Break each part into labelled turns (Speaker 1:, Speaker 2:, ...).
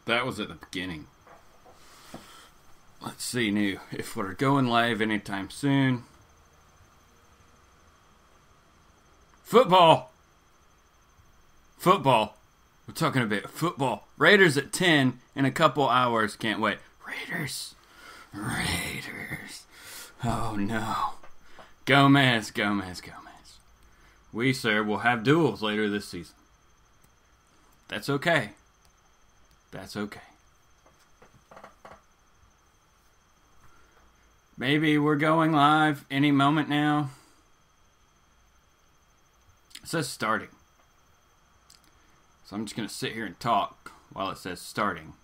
Speaker 1: That was at the beginning. Let's see new. If we're going live anytime soon. Football. Football. We're talking about football. Raiders at 10 in a couple hours. Can't wait. Raiders. Raiders. Oh no. Gomez. We, sir, will have duels later this season. That's okay. That's okay. Maybe we're going live any moment now. It says starting. So I'm just going to sit here and talk while it says starting.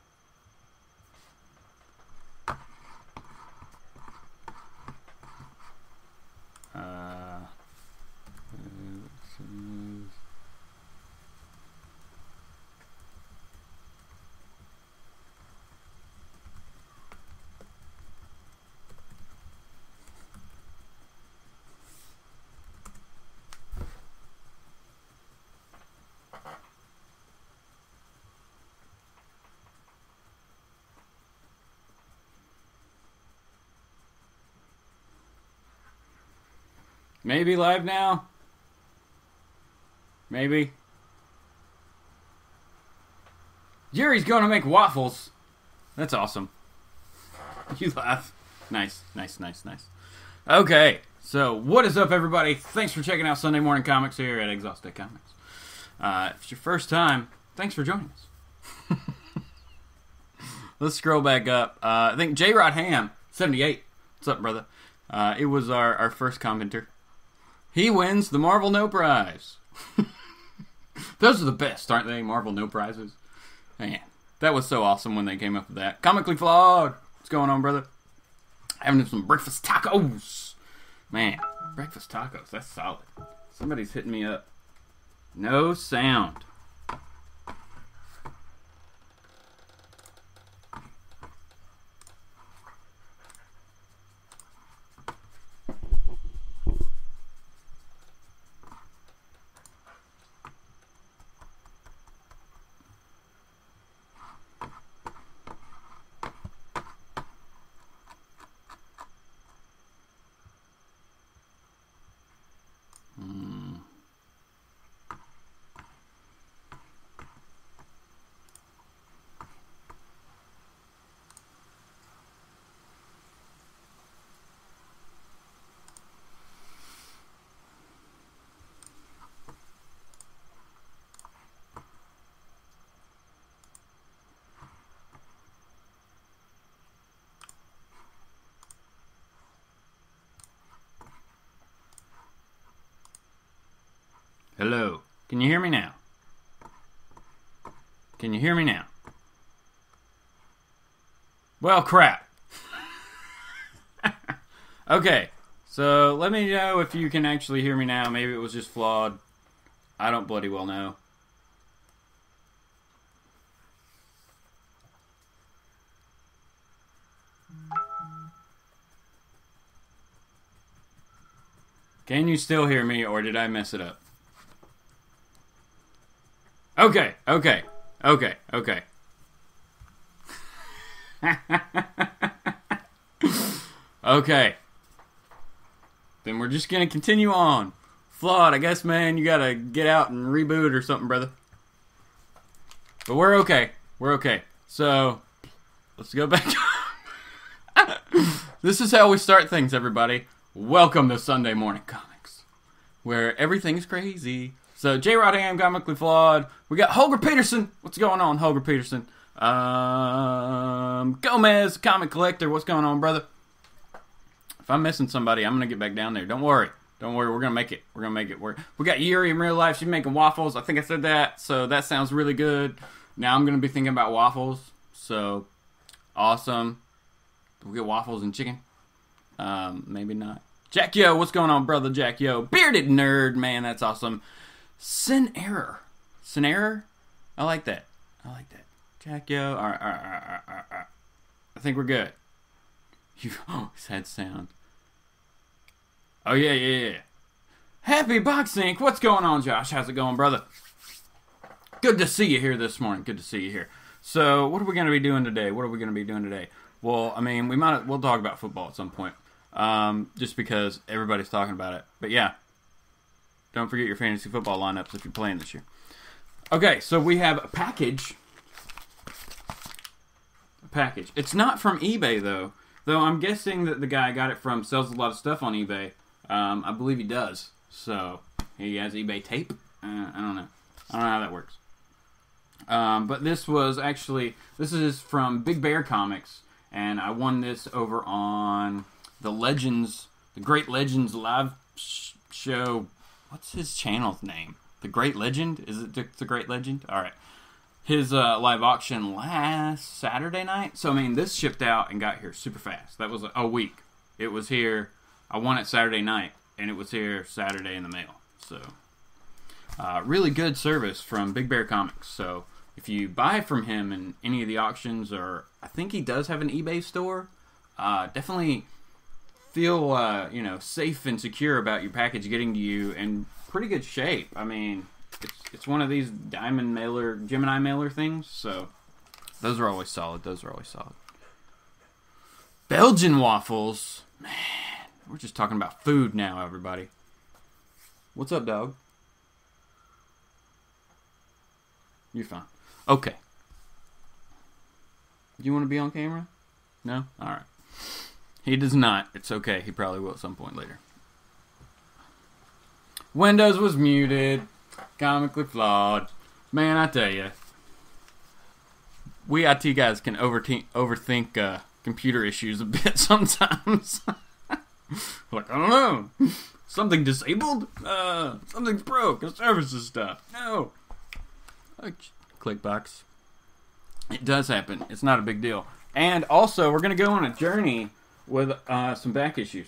Speaker 1: Maybe live now? Maybe. Jerry's going to make waffles. That's awesome. You laugh. Nice. Okay, so what is up, everybody? Thanks for checking out Sunday Morning Comics here at Exhausted Comics. If it's your first time, thanks for joining us. Let's scroll back up. I think J-Rod Ham, 78. What's up, brother? It was our first commenter. He wins the Marvel No Prize. Those are the best, aren't they? Marvel No Prizes. Man, that was so awesome when they came up with that. Comically Flawed. What's going on, brother? Having some breakfast tacos. Man, breakfast tacos. That's solid. Somebody's hitting me up. No sound. Hello. Can you hear me now? Can you hear me now? Well, crap. Okay. So, let me know if you can actually hear me now. Maybe it was just flawed. I don't bloody well know. Can you still hear me, or did I mess it up? Okay. Okay. Then we're just gonna continue on. Flawed, I guess, man, you gotta get out and reboot or something, brother. But we're okay. So, let's go back. This is how we start things, everybody. Welcome to Sunday Morning Comics, where everything's crazy. So, J-Rod Ham, Comically Flawed. We got Holger Peterson. What's going on, Holger Peterson? Gomez, Comic Collector. What's going on, brother? If I'm missing somebody, I'm going to get back down there. Don't worry. We're going to make it. We got Yuri in real life. She's making waffles. I think I said that. So, that sounds really good. Now, I'm going to be thinking about waffles. So, awesome. We'll get waffles and chicken. Maybe not. Jack Yo, what's going on, brother? Jack Yo. Bearded Nerd, man, that's awesome. Sin Error. I like that. Jack Yo. All right. I think we're good. His head sound. Oh, yeah. Happy Box Inc. What's going on, Josh? How's it going, brother? Good to see you here this morning. So, what are we going to be doing today? Well, I mean, we'll talk about football at some point, just because everybody's talking about it. But yeah, don't forget your fantasy football lineups if you're playing this year. Okay, so we have a package. It's not from eBay though I'm guessing that the guy I got it from sells a lot of stuff on eBay. I believe he does. So he has eBay tape. I don't know how that works. But this is from Big Bear Comics, and I won this over on the Great Legends live show. What's his channel's name? The Great Legend? Is it the Great Legend? All right. His live auction last Saturday night. So, I mean, this shipped out and got here super fast. That was a week. It was here. I won it Saturday night, and it was here Saturday in the mail. So, really good service from Big Bear Comics. So, if you buy from him in any of the auctions, or I think he does have an eBay store, definitely feel safe and secure about your package getting to you in pretty good shape. I mean, it's one of these Gemini mailer things, so those are always solid. Belgian waffles. Man, we're just talking about food now, everybody. What's up, dog? You're fine. Okay. Do you want to be on camera? No? Alright. He does not. It's okay. He probably will at some point later. Windows was muted. Comically flawed. Man, I tell you. We IT guys can overthink computer issues a bit sometimes. Like, I don't know. Something disabled? Something's broke. The services stuff. No. Click box. It does happen. It's not a big deal. And also, we're going to go on a journey with some back issues.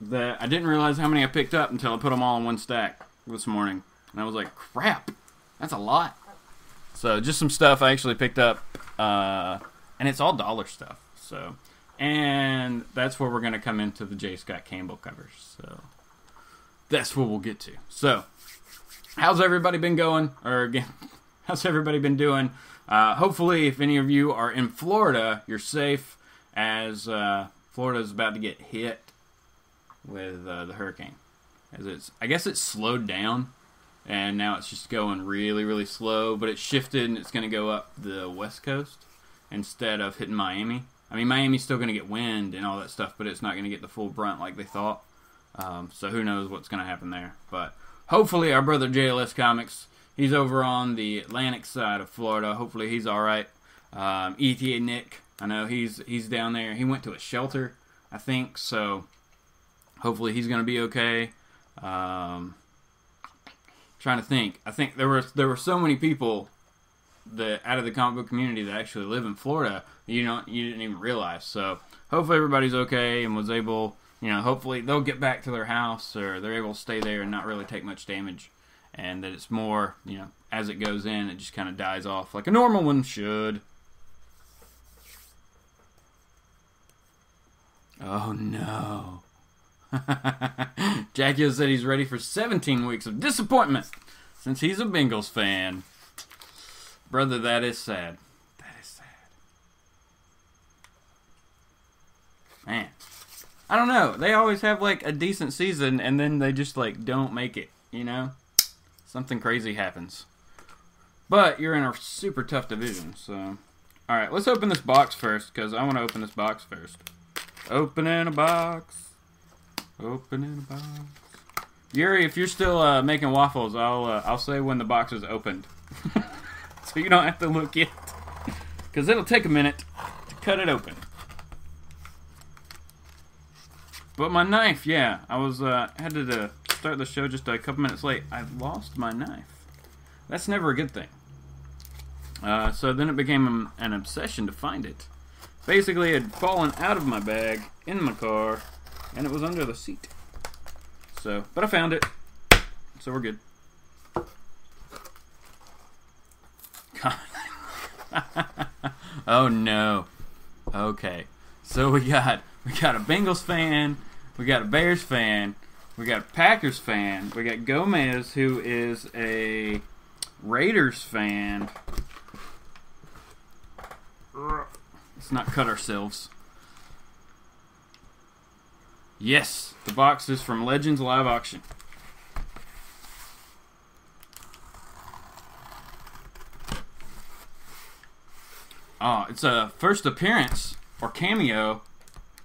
Speaker 1: That I didn't realize how many I picked up until I put them all in one stack this morning. And I was like, crap. That's a lot. So, just some stuff I actually picked up. And it's all dollar stuff. So, and that's where we're going to come into the J. Scott Campbell covers. So, that's what we'll get to. So, how's everybody been going? Or again, how's everybody been doing? Hopefully, if any of you are in Florida, you're safe, as Florida's about to get hit with the hurricane. I guess it's slowed down, and now it's just going really, really slow, but it's shifted, and it's going to go up the west coast instead of hitting Miami. I mean, Miami's still going to get wind and all that stuff, but it's not going to get the full brunt like they thought. So who knows what's going to happen there. But hopefully our brother JLS Comics, he's over on the Atlantic side of Florida. Hopefully he's all right. ETA Nick, I know he's down there. He went to a shelter, I think, so hopefully he's going to be okay. Trying to think. I think there were so many people that out of the comic book community that actually live in Florida you didn't even realize. So hopefully everybody's okay and was able, hopefully they'll get back to their house, or they're able to stay there and not really take much damage, and that it's more, as it goes in, it just kind of dies off like a normal one should. Oh no. Jackie said he's ready for 17 weeks of disappointment since he's a Bengals fan. Brother, that is sad. That is sad. Man. I don't know. They always have like a decent season and then they just like don't make it, Something crazy happens. But you're in a super tough division, so. Alright, let's open this box first, because I want to open this box first. Opening a box. Opening a box. Yuri, if you're still making waffles, I'll say when the box is opened. So you don't have to look yet. Because it'll take a minute to cut it open. But my knife, yeah. I was had to start the show just a couple minutes late. I lost my knife. That's never a good thing. So then it became an obsession to find it. Basically, it had fallen out of my bag, in my car, and it was under the seat. So, but I found it. So we're good. Oh no. Okay. So we got a Bengals fan, we got a Bears fan, we got a Packers fan, we got Gomez, who is a Raiders fan, Let's not cut ourselves. Yes, the box is from Legends Live Auction. Oh, it's a first appearance or cameo.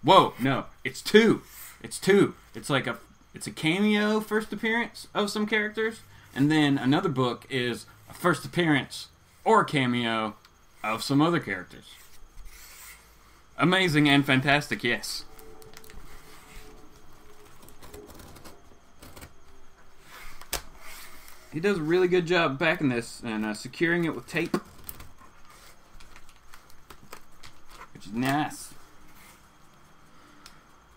Speaker 1: Whoa, no, it's two. It's two. It's like it's a cameo first appearance of some characters, and then another book is a first appearance or cameo of some other characters. Amazing and fantastic, yes. He does a really good job packing this and securing it with tape, which is nice.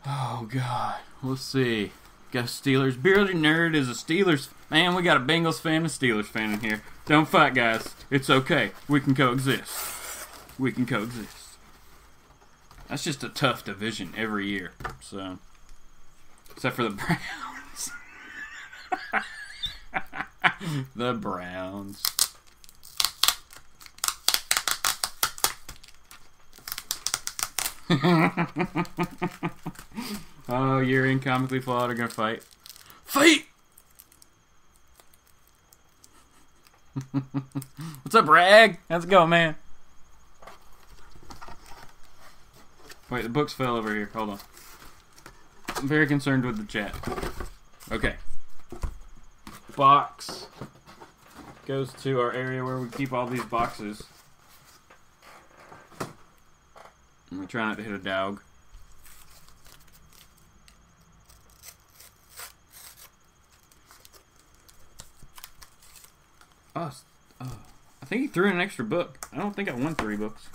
Speaker 1: Oh, God. Let's see. Got a Steelers. Bearded Nerd is a Steelers. Man, we got a Bengals fan and a Steelers fan in here. Don't fight, guys. It's okay. We can coexist. We can coexist. That's just a tough division every year. So, except for the Browns. The Browns. Oh, Yuri and Comically Flawed are gonna fight. Fight! What's up, Rag? How's it going, man? Wait, the books fell over here. Hold on. I'm very concerned with the chat. Okay. Box goes to our area where we keep all these boxes. I'm gonna try not to hit a dog. Oh, I think he threw in an extra book. I don't think I won 3 books.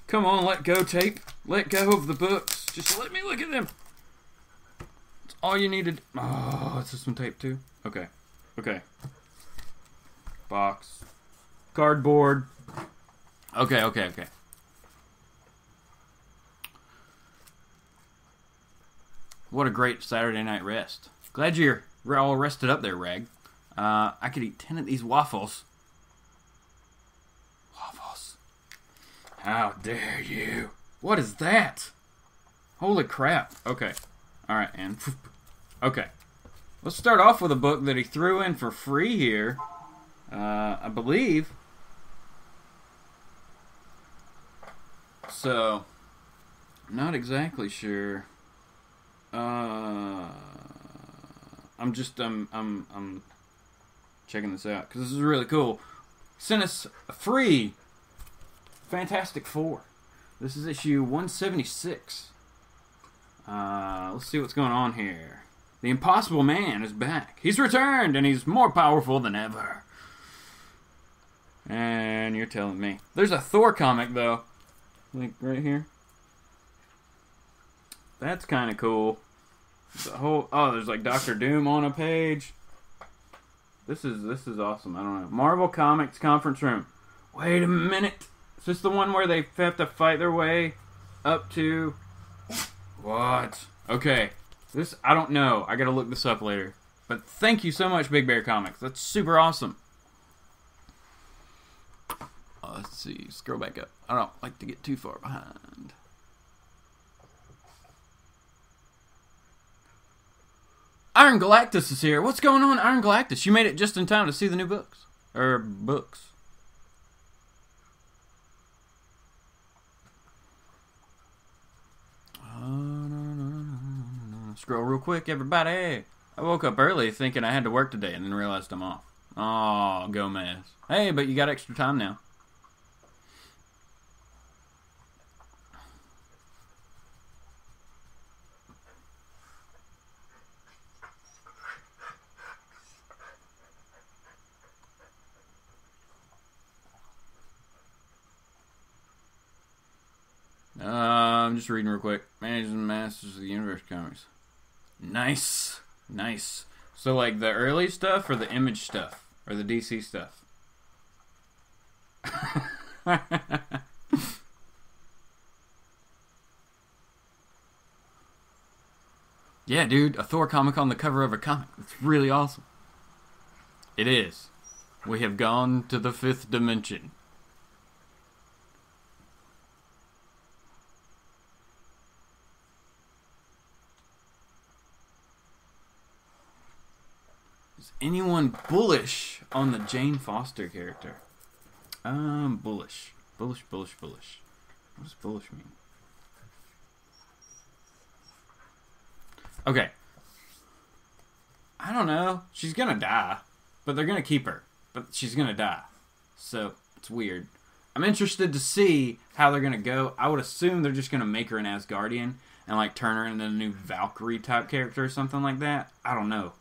Speaker 1: Come on, let go, tape. Let go of the books. Just let me look at them. It's all you needed. Oh, is this one tape too? Okay. Okay. Box. Cardboard. Okay, okay, okay. What a great Saturday night rest. Glad you're all rested up there, Rag. I could eat 10 of these waffles. Waffles. How dare you? What is that? Holy crap. Okay. Alright, and... Okay. Let's start off with a book that he threw in for free here. I believe. So, I'm not exactly sure. I'm checking this out because this is really cool. Sent us a free Fantastic Four. This is issue 176. Let's see what's going on here. The Impossible Man is back. He's returned and he's more powerful than ever. And you're telling me. There's a Thor comic though. Like right here. That's kind of cool. The whole there's like Doctor Doom on a page. This is awesome. I don't know. Marvel Comics conference room. Wait a minute. Is this the one where they have to fight their way up to what? Okay. This I don't know. I gotta look this up later. But thank you so much, Big Bear Comics. That's super awesome. Let's see. Scroll back up. I don't like to get too far behind. Iron Galactus is here. What's going on, Iron Galactus? You made it just in time to see the new books. Books. Scroll real quick, everybody. I woke up early thinking I had to work today and then realized I'm off. Oh, Gomez. Hey, but you got extra time now. I'm just reading real quick. Managers and Masters of the Universe comics. Nice. Nice. So like the early stuff or the Image stuff? Or the DC stuff? Yeah, dude. A Thor comic on the cover of a comic. It's really awesome. It is. We have gone to the 5th dimension. Is anyone bullish on the Jane Foster character? Bullish. Bullish. What does bullish mean? Okay. I don't know. She's gonna die. But they're gonna keep her. But she's gonna die. So, it's weird. I'm interested to see how they're gonna go. I would assume they're just gonna make her an Asgardian and like turn her into a new Valkyrie type character or something like that. I don't know.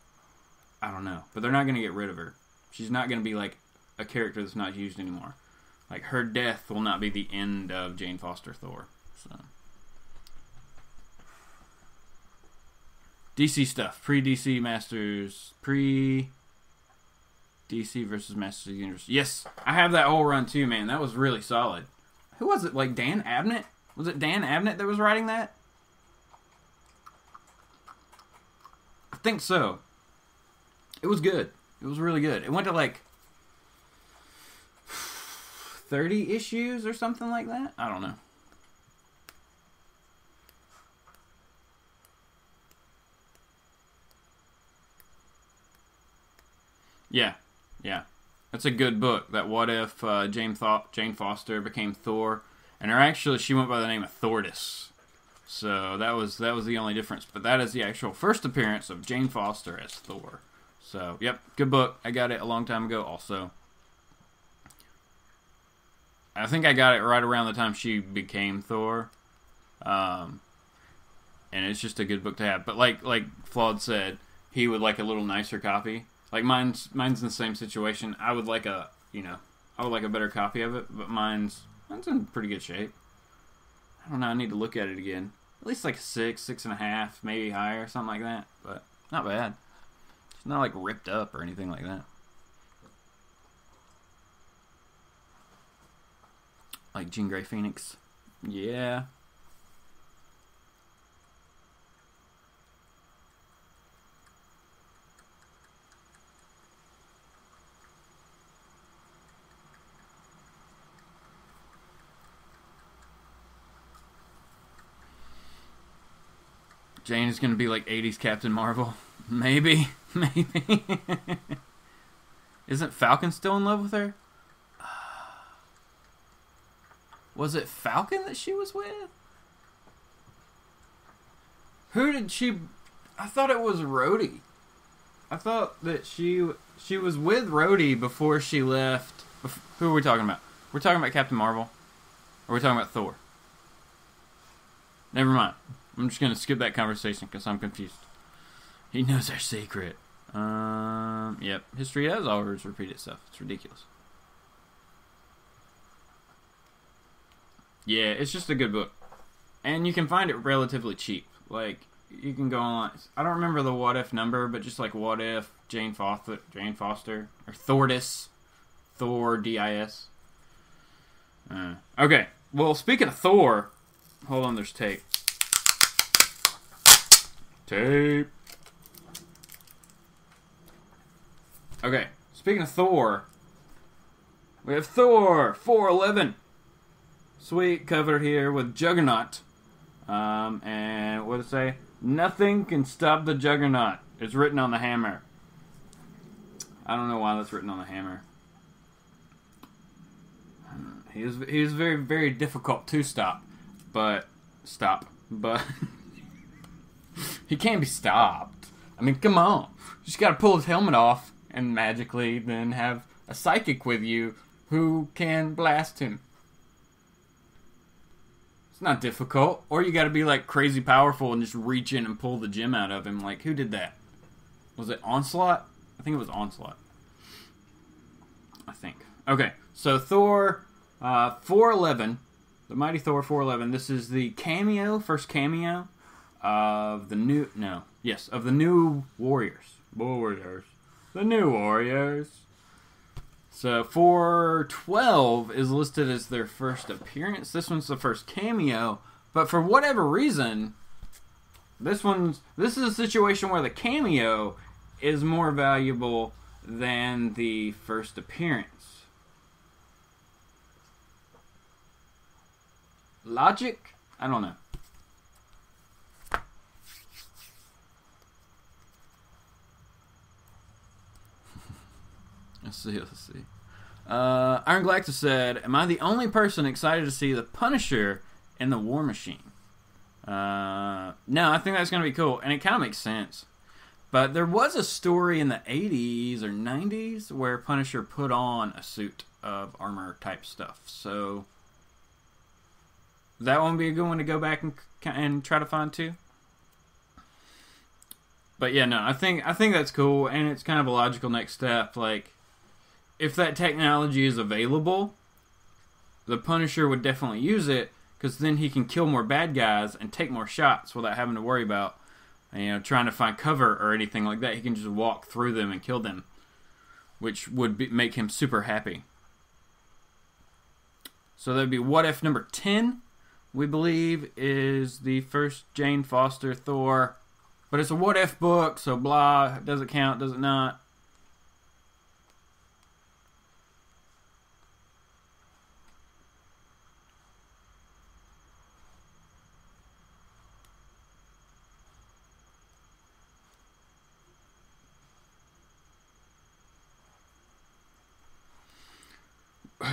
Speaker 1: But they're not gonna get rid of her. She's not gonna be like a character that's not used anymore. Like, her death will not be the end of Jane Foster Thor. So, DC stuff. Pre-DC Masters. Pre-DC versus Masters of the Universe. Yes, I have that whole run too, man. That was really solid. Who was it? Like, Dan Abnett? Was it Dan Abnett that was writing that? I think so. It was good. It was really good. It went to like 30 issues or something like that. I don't know. Yeah. That's a good book. That What If Jane Foster became Thor, and she went by the name of Thordis. So that was the only difference. But that is the actual first appearance of Jane Foster as Thor. So, yep, good book. I got it a long time ago also. I think I got it right around the time she became Thor. And it's just a good book to have. But like Flawed said, he would like a little nicer copy. Like mine's in the same situation. I would like a better copy of it, but mine's in pretty good shape. I don't know, I need to look at it again. At least like a 6.5, maybe higher, something like that. But not bad. It's not like ripped up or anything like that. Like Jean Grey Phoenix. Yeah. Jane is going to be like 80s Captain Marvel. Maybe. Isn't Falcon still in love with her? Was it Falcon that she was with? Who did she... I thought it was Rhodey. I thought that she was with Rhodey before she left. Who are we talking about? We're talking about Captain Marvel? Or are we talking about Thor? Never mind. I'm just going to skip that conversation because I'm confused. He knows our secret. Yep. History does always repeat itself. It's ridiculous. Yeah, it's just a good book. And you can find it relatively cheap. Like, you can go online. I don't remember the What If number, but just like What If, Jane Foster, or Thordis. Thor, D-I-S. Okay. Well, speaking of Thor, hold on, there's tape. Okay, speaking of Thor, we have Thor 411. Sweet cover here with Juggernaut. And what does it say? Nothing can stop the Juggernaut. It's written on the hammer. I don't know why that's written on the hammer. He is very, very difficult to stop. But he can't be stopped. I mean, come on. You just gotta pull his helmet off and magically then have a psychic with you who can blast him. It's not difficult. Or you gotta be like crazy powerful and just reach in and pull the gem out of him. Like, who did that? Was it Onslaught? I think it was Onslaught. I think. Okay, so Thor 411. The Mighty Thor 411. This is the first cameo of the new Warriors. The new Warriors. So 412 is listed as their first appearance. This one's the first cameo, but for whatever reason, this is a situation where the cameo is more valuable than the first appearance. Logic? I don't know. Let's see. Iron Galactus said, "Am I the only person excited to see the Punisher in the War Machine?" No, I think that's going to be cool, and it kind of makes sense. But there was a story in the 80s or 90s where Punisher put on a suit of armor type stuff. So that won't be a good one to go back and try to find too. But yeah, no, I think that's cool, and it's kind of a logical next step. Like, if that technology is available, the Punisher would definitely use it, because then he can kill more bad guys and take more shots without having to worry about, trying to find cover or anything like that. He can just walk through them and kill them, which would make him super happy. So that'd be What If number 10, we believe, is the first Jane Foster Thor. But it's a what if book, so blah, does it count, does it not?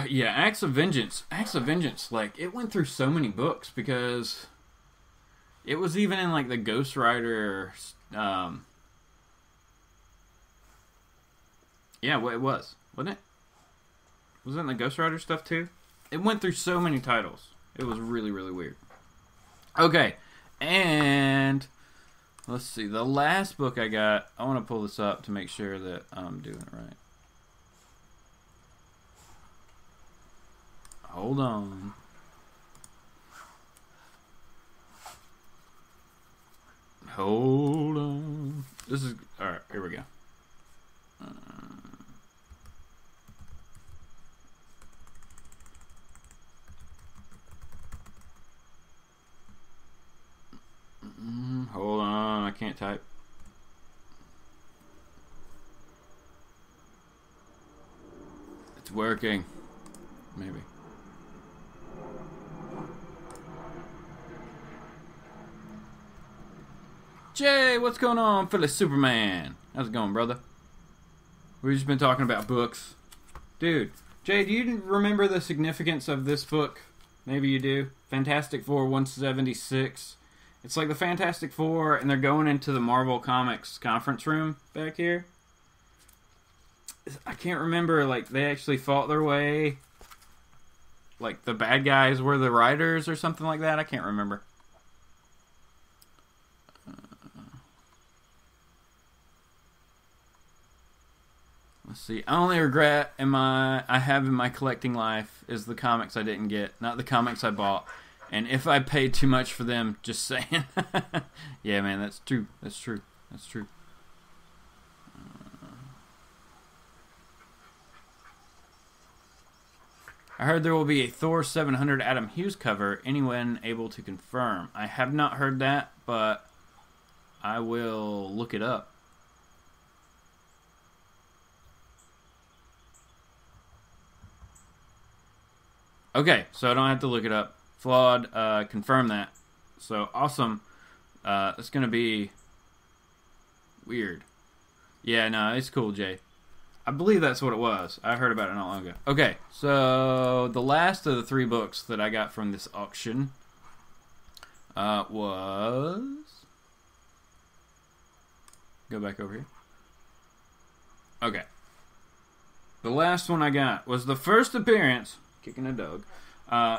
Speaker 1: Yeah, Acts of Vengeance, like, it went through so many books because it was even in, like, the Ghost Rider, yeah, well, it was, wasn't it? Was it in the Ghost Rider stuff, too? It went through so many titles. It was really, really weird. Okay, and let's see, the last book I got, I want to pull this up to make sure that I'm doing it right. Hold on. Hold on. This is... Alright, here we go. Hold on, I can't type. It's working. Maybe. Jay, what's going on, Philly Superman? How's it going, brother? We've just been talking about books. Dude, Jay, do you remember the significance of this book? Maybe you do. Fantastic Four 176. It's like the Fantastic Four, and they're going into the Marvel Comics conference room back here. I can't remember, like, they actually fought their way. Like, the bad guys were the writers or something like that. I can't remember. Let's see. Only regret I have in my collecting life is the comics I didn't get, not the comics I bought. And if I paid too much for them, just saying. Yeah, man, that's true. That's true. That's true. I heard there will be a Thor 700 Adam Hughes cover. Anyone able to confirm? I have not heard that, but I will look it up. Okay, so I don't have to look it up. Flawed, confirm that. So, awesome. It's going to be weird. Yeah, no, it's cool, Jay. I believe that's what it was. I heard about it not long ago. Okay, so the last of the 3 books that I got from this auction was... Go back over here. Okay. The last one I got was the first appearance... Kicking a dog.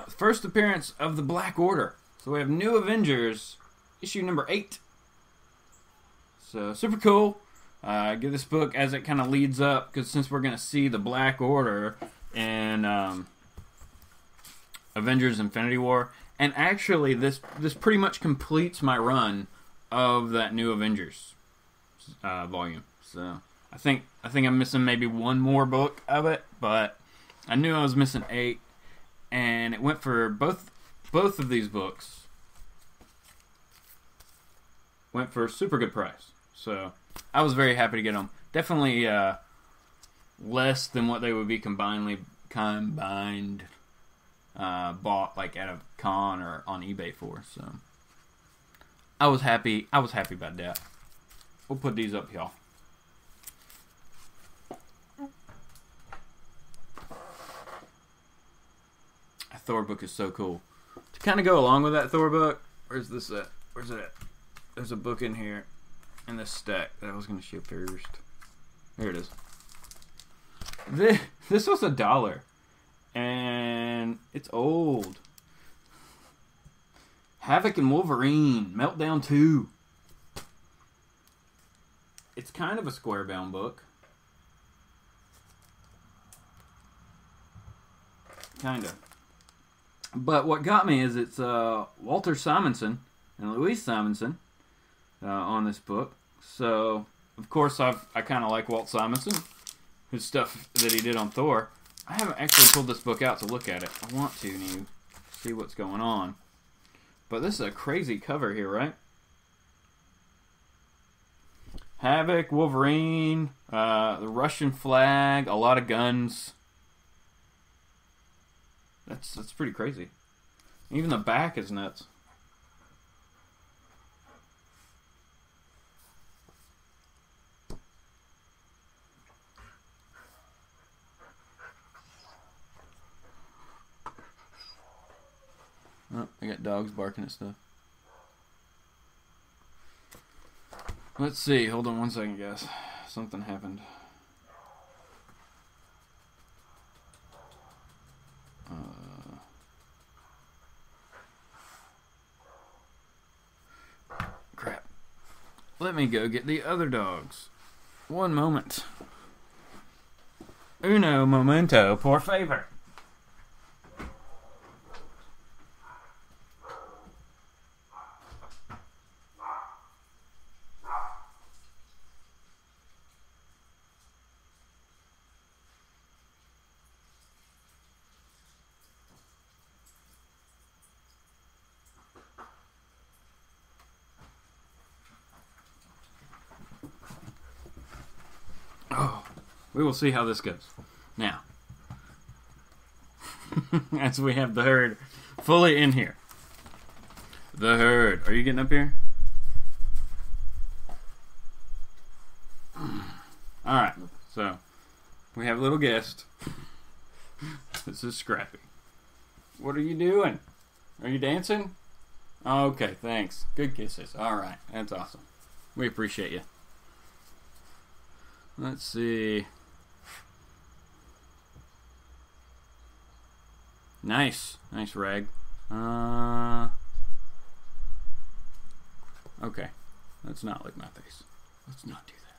Speaker 1: First appearance of the Black Order. So we have New Avengers, issue number 8. So, super cool. Give this book as it kind of leads up, because since we're going to see the Black Order in Avengers Infinity War, and actually this pretty much completes my run of that New Avengers volume. So, I think I'm missing maybe one more book of it, but I knew I was missing 8, and it went for both of these books. Went for a super good price. So, I was very happy to get them. Definitely less than what they would be combined bought like at a con or on eBay for. So, I was happy about that. We'll put these up, y'all. Thor book is so cool. To kind of go along with that Thor book, where's this at? Where's it at? There's a book in here in this stack that I was going to show first. There it is. This was $1, and it's old. Havoc and Wolverine, Meltdown 2. It's kind of a square bound book. Kind of. But what got me is it's Walter Simonson and Louise Simonson on this book. So, of course, I kind of like Walt Simonson, his stuff that he did on Thor. I haven't actually pulled this book out to look at it. I want to see what's going on. But this is a crazy cover here, right? Havoc, Wolverine, the Russian flag, a lot of guns. That's pretty crazy. Even the back is nuts. Oh, I got dogs barking at stuff. Let's see. Hold on one second, guys. Something happened. Crap. Let me go get the other dogs. One moment. Uno momento, por favor. We will see how this goes. Now, as we have the herd fully in here. The herd. Are you getting up here? Alright, so we have a little guest. This is Scrappy. What are you doing? Are you dancing? Okay, thanks. Good kisses. Alright, that's awesome. We appreciate you. Let's see. Nice. Nice rag. Okay. Let's not lick my face. Let's not do that.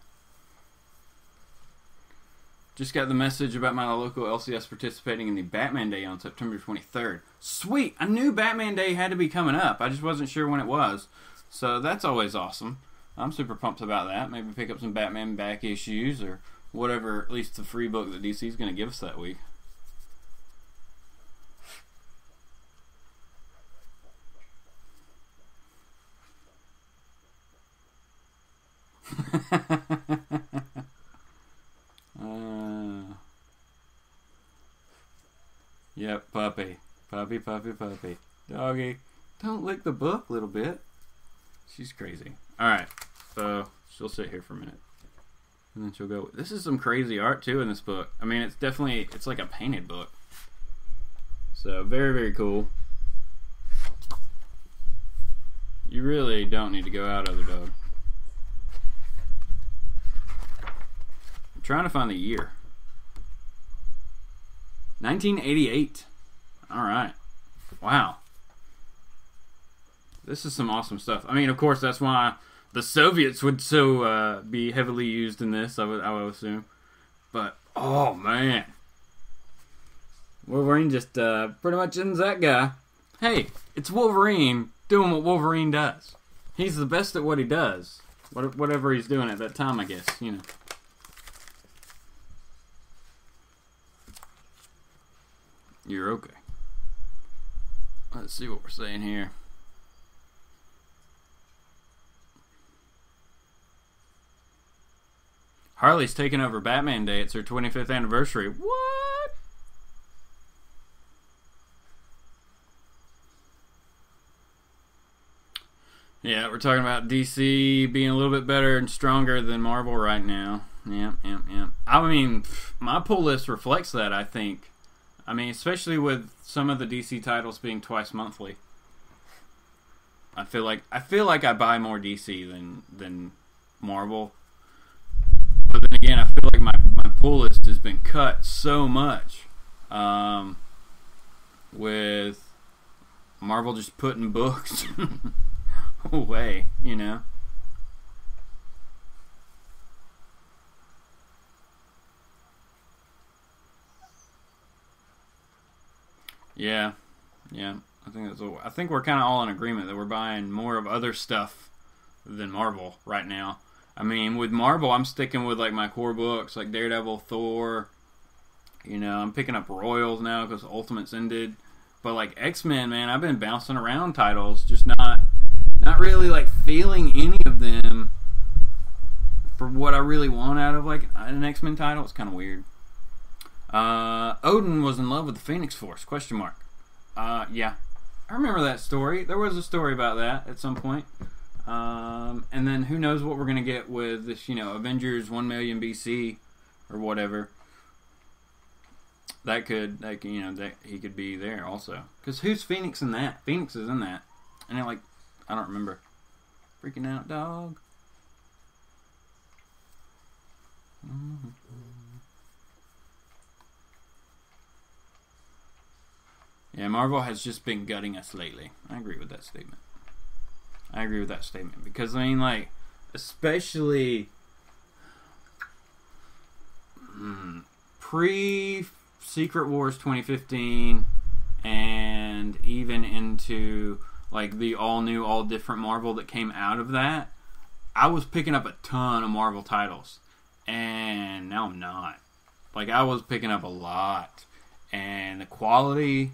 Speaker 1: Just got the message about my local LCS participating in the Batman Day on September 23rd. Sweet! I knew Batman Day had to be coming up. I just wasn't sure when it was. So that's always awesome. I'm super pumped about that. Maybe pick up some Batman back issues or whatever, at least the free book that DC's going to give us that week. Yep, puppy. Puppy, puppy, puppy. Doggy. Don't lick the book a little bit. She's crazy. Alright, so she'll sit here for a minute. And then she'll go. This is some crazy art too in this book. I mean, it's definitely, it's like a painted book. So, very, very cool. You really don't need to go out, other dog. I'm trying to find the year. 1988. Alright. Wow. This is some awesome stuff. I mean, of course, that's why the Soviets would so be heavily used in this, I would assume. But, oh, man. Wolverine just pretty much ends that guy. Hey, it's Wolverine doing what Wolverine does. He's the best at what he does. Whatever he's doing at that time, I guess, you know. You're okay. Let's see what we're saying here. Harley's taking over Batman Day. It's her 25th anniversary. What? Yeah, we're talking about DC being a little bit better and stronger than Marvel right now. Yeah. I mean, my pull list reflects that, I think. I mean, especially with some of the DC titles being twice monthly. I feel like I buy more DC than Marvel. But then again, I feel like my pull list has been cut so much with Marvel just putting books away, you know. Yeah. I think we're kind of all in agreement that we're buying more of other stuff than Marvel right now. I mean, with Marvel, I'm sticking with like my core books, like Daredevil, Thor. You know, I'm picking up Royals now because Ultimates ended. But like X-Men, man, I've been bouncing around titles, just not really like feeling any of them for what I really want out of like an X-Men title. It's kind of weird. Odin was in love with the Phoenix Force? ? Yeah, I remember that story. There was a story about that at some point. And then who knows what we're gonna get with this, you know, Avengers 1 million BC or whatever. That he could be there also. Because who's Phoenix in that? Phoenix is in that, and I don't remember. Freaking out, dog. Mm-hmm. Yeah, Marvel has just been gutting us lately. I agree with that statement. Because, I mean, like, especially pre-Secret Wars 2015 and even into, like, the all-new, all-different Marvel that came out of that, I was picking up a ton of Marvel titles. And now I'm not. Like, I was picking up a lot. And the quality...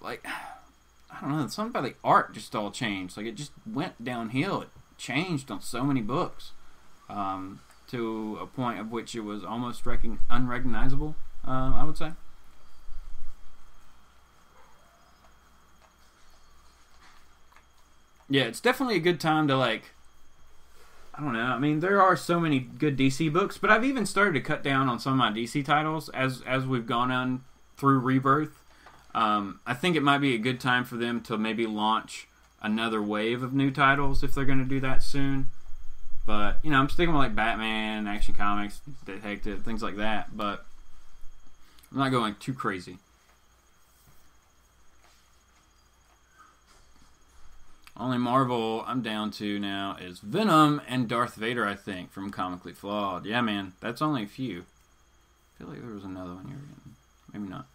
Speaker 1: Like, I don't know, something about the art just all changed. Like, it just went downhill. It changed on so many books to a point of which it was almost unrecognizable, I would say. Yeah, it's definitely a good time to, like, I don't know. I mean, there are so many good DC books, but I've even started to cut down on some of my DC titles as we've gone on through Rebirth. I think it might be a good time for them to maybe launch another wave of new titles if they're going to do that soon. But, you know, I'm sticking with like Batman, Action Comics, Detective, things like that. But I'm not going too crazy. Only Marvel I'm down to now is Venom and Darth Vader, I think, from Comically Flawed. Yeah, man, that's only a few. I feel like there was another one you were getting. Maybe not.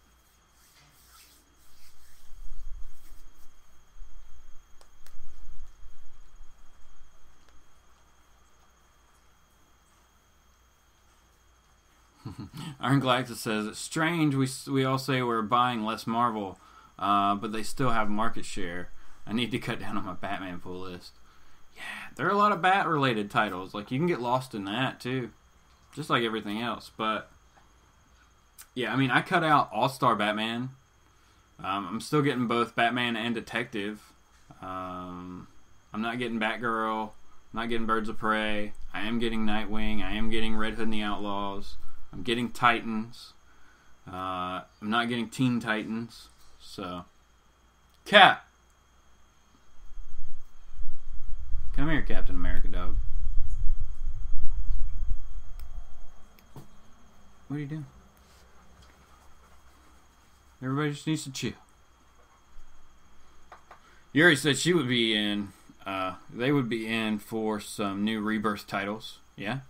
Speaker 1: Iron Galactus says, it's strange we all say we're buying less Marvel, but they still have market share. I need to cut down on my Batman pull list. Yeah, there are a lot of Bat-related titles. Like, you can get lost in that, too. Just like everything else. But, yeah, I mean, I cut out All-Star Batman. I'm still getting both Batman and Detective. I'm not getting Batgirl. I'm not getting Birds of Prey. I am getting Nightwing. I am getting Red Hood and the Outlaws. I'm getting Titans. I'm not getting Teen Titans. So, Cap. Come here, Captain America, dog. What are you doing? Everybody just needs to chill. Yuri said she would be in. They would be in for some new Rebirth titles. Yeah.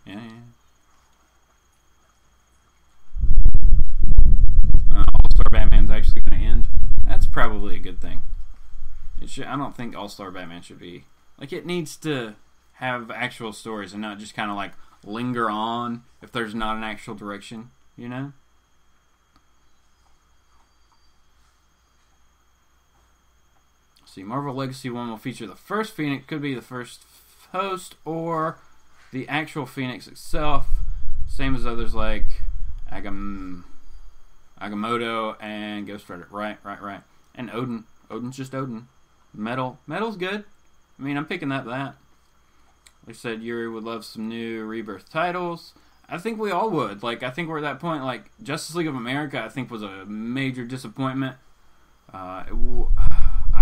Speaker 1: All-Star Batman's actually going to end. That's probably a good thing. I don't think All-Star Batman should be... Like, it needs to have actual stories and not just kind of, like, linger on if there's not an actual direction, you know? See, Marvel Legacy 1 will feature the first Phoenix, could be the first host, or the actual Phoenix itself, same as others like Agamotto and Ghost Rider. Right. And Odin. Odin's just Odin. Metal's good. I mean, I'm picking up that. Like I said, Yuri would love some new Rebirth titles. I think we all would. Like, I think we're at that point. Like, Justice League of America, I think, was a major disappointment. I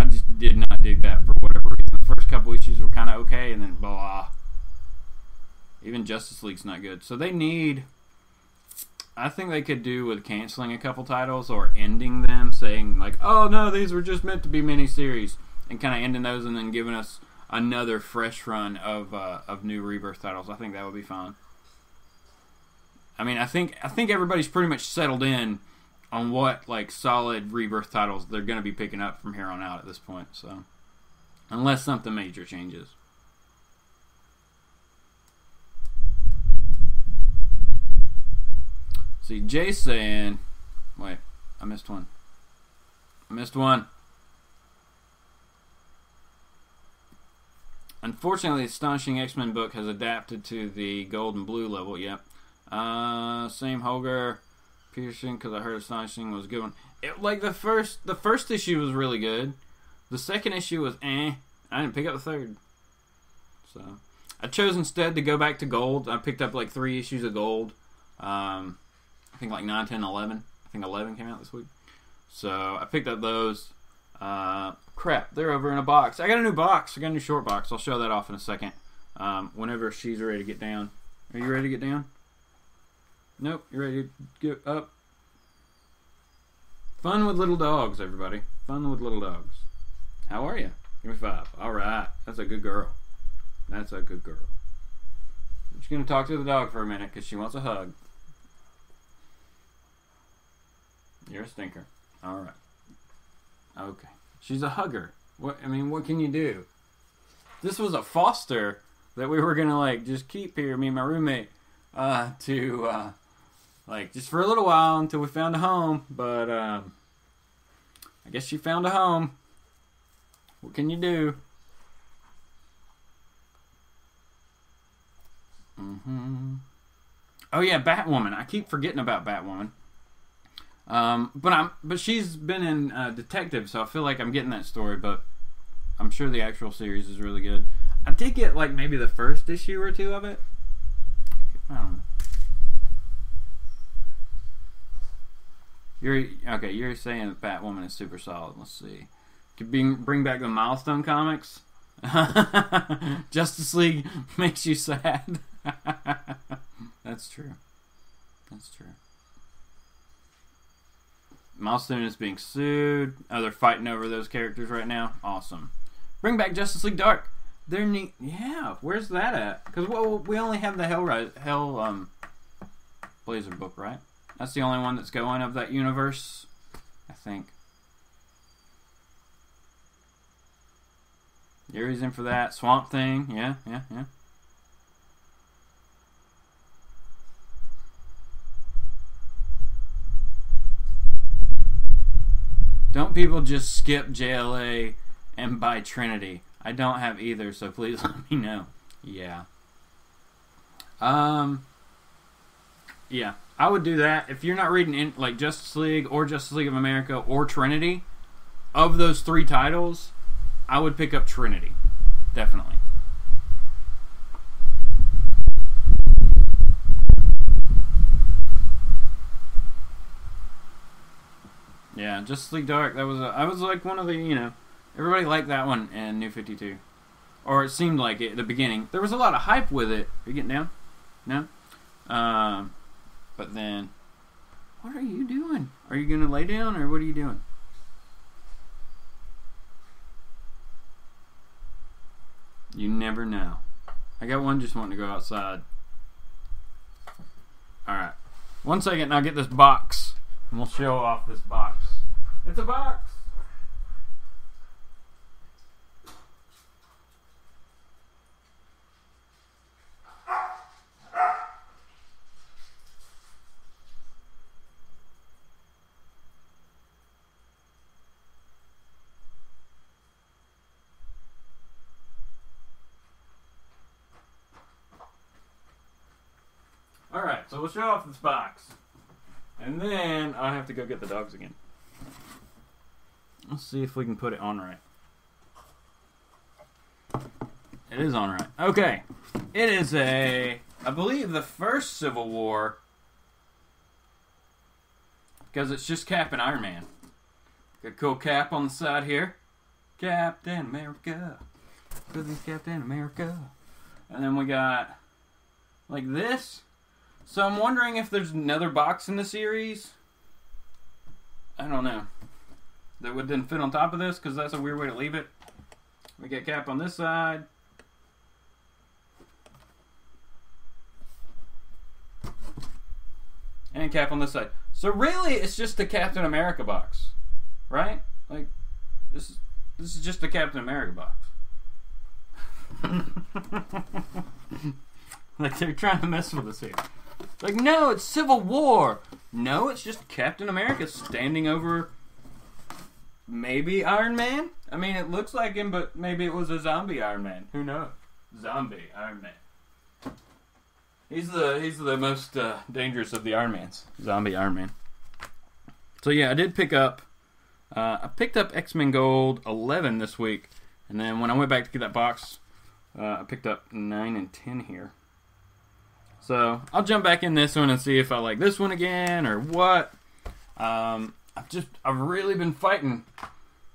Speaker 1: just did not dig that for whatever reason. The first couple issues were kind of okay, and then blah. Even Justice League's not good. So they need... I think they could do with canceling a couple titles or ending them, saying, like, oh, no, these were just meant to be miniseries, and kind of ending those and then giving us another fresh run of new Rebirth titles. I think that would be fine. I mean, I think everybody's pretty much settled in on what, like, solid Rebirth titles they're going to be picking up from here on out at this point. So, unless something major changes. See, Jay's saying... Wait, I missed one. Unfortunately, the Astonishing X-Men book has adapted to the gold and blue level. Yep. Same Holger. Peterson, because I heard Astonishing was a good one. Like, the first issue was really good. The second issue was eh. I didn't pick up the third. So, I chose instead to go back to gold. I picked up like 3 issues of gold. I think like 9, 10, 11. I think 11 came out this week. So I picked up those. Crap, they're over in a box. I got a new box. I got a new short box. I'll show that off in a second. Whenever she's ready to get down. Are you ready to get down? Nope, you ready to get up? Fun with little dogs, everybody. Fun with little dogs. How are you? Give me 5. Alright, that's a good girl. That's a good girl. I'm just going to talk to the dog for a minute because she wants a hug. You're a stinker. Alright. Okay. She's a hugger. What can you do? This was a foster that we were going to, like, just keep here, me and my roommate, like, just for a little while until we found a home. But, I guess she found a home. What can you do? Oh, yeah, Batwoman. I keep forgetting about Batwoman. But she's been in Detective, so I feel like I'm getting that story, but I'm sure the actual series is really good. I did get, like, maybe the first issue or 2 of it. I don't know. You're saying that Batwoman is super solid. Let's see. Could bring back the Milestone comics. Justice League makes you sad. That's true. That's true. Milestone is being sued. Oh, they're fighting over those characters right now. Awesome. Bring back Justice League Dark. They're neat. Yeah, where's that at? Because we only have the Hell Blazer book, right? That's the only one that's going of that universe, I think. Gary's in for that. Swamp Thing. Yeah. Don't people just skip JLA and buy Trinity? I don't have either, so please let me know. Yeah. Yeah, I would do that. If you're not reading like Justice League or Justice League of America or Trinity, of those 3 titles, I would pick up Trinity. Definitely. Yeah, Justice League Dark. I was like one of the, everybody liked that one in New 52. Or it seemed like it at the beginning. There was a lot of hype with it. Are you getting down? No? But then, what are you doing? Are you going to lay down or what are you doing? You never know. I got one just wanting to go outside. Alright. 1 second and I'll get this box. And we'll show off this box. It's a box! Alright, so we'll show off this box. And then I'll have to go get the dogs again. Let's see if we can put it on right. It is on right. Okay. It is a I believe the first Civil War, because it's just Cap and Iron Man. Got a cool cap on the side here. Captain America. Because he's Captain America. And then we got like this. So I'm wondering if there's another box in the series. I don't know. That would then fit on top of this, because that's a weird way to leave it. We got Cap on this side. And Cap on this side. So really, it's just the Captain America box. Right? Like, this is just the Captain America box. Like, they're trying to mess with us here. Like, no, it's Civil War. No, it's just Captain America standing over maybe Iron Man? I mean, it looks like him, but maybe it was a zombie Iron Man. Who knows? Zombie Iron Man. He's the most dangerous of the Iron Mans. Zombie Iron Man. So yeah, I did pick up I picked up X-Men Gold 11 this week, and then when I went back to get that box, I picked up 9 and 10 here. So I'll jump back in this one and see if I like this one again or what. I've really been fighting.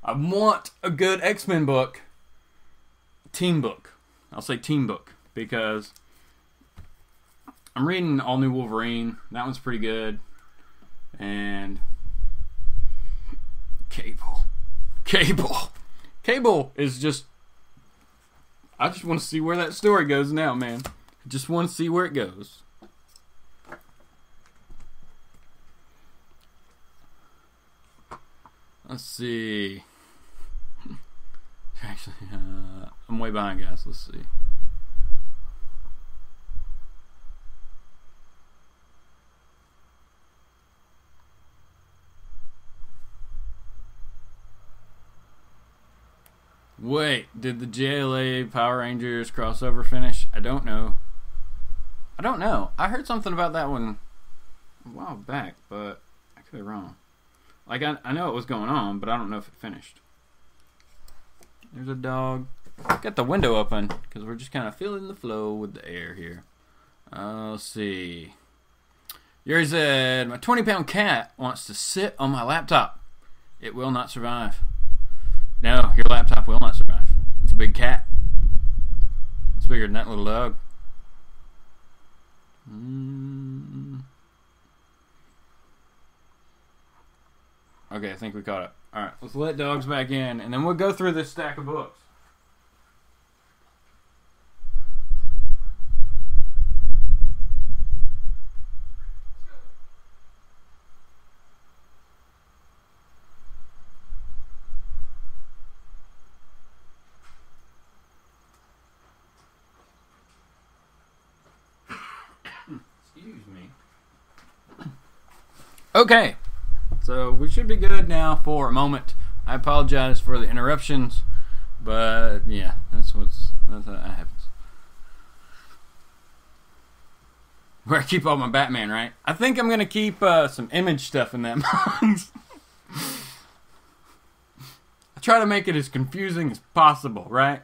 Speaker 1: I want a good X-Men book. Team book. I'll say team book because I'm reading All New Wolverine. That one's pretty good. And Cable is just... I just want to see where that story goes now, man. I just want to see where it goes. Let's see. Actually, I'm way behind, guys. Let's see. Wait, did the JLA Power Rangers crossover finish? I don't know. I heard something about that one a while back, but I could be wrong. Like, I know it was going on, but I don't know if it finished. There's a dog. Got the window open, because we're just kind of feeling the flow with the air here. Let's see. Yuri said, my 20-pound cat wants to sit on my laptop. It will not survive. No, your laptop will not survive. It's a big cat. It's bigger than that little dog. Okay, I think we caught it. Alright, let's let dogs back in, and then we'll go through this stack of books. Excuse me. Okay. So we should be good now for a moment. I apologize for the interruptions, but yeah, that's how that happens. Where I keep all my Batman, right? I think I'm gonna keep some Image stuff in that box. I try to make it as confusing as possible, right?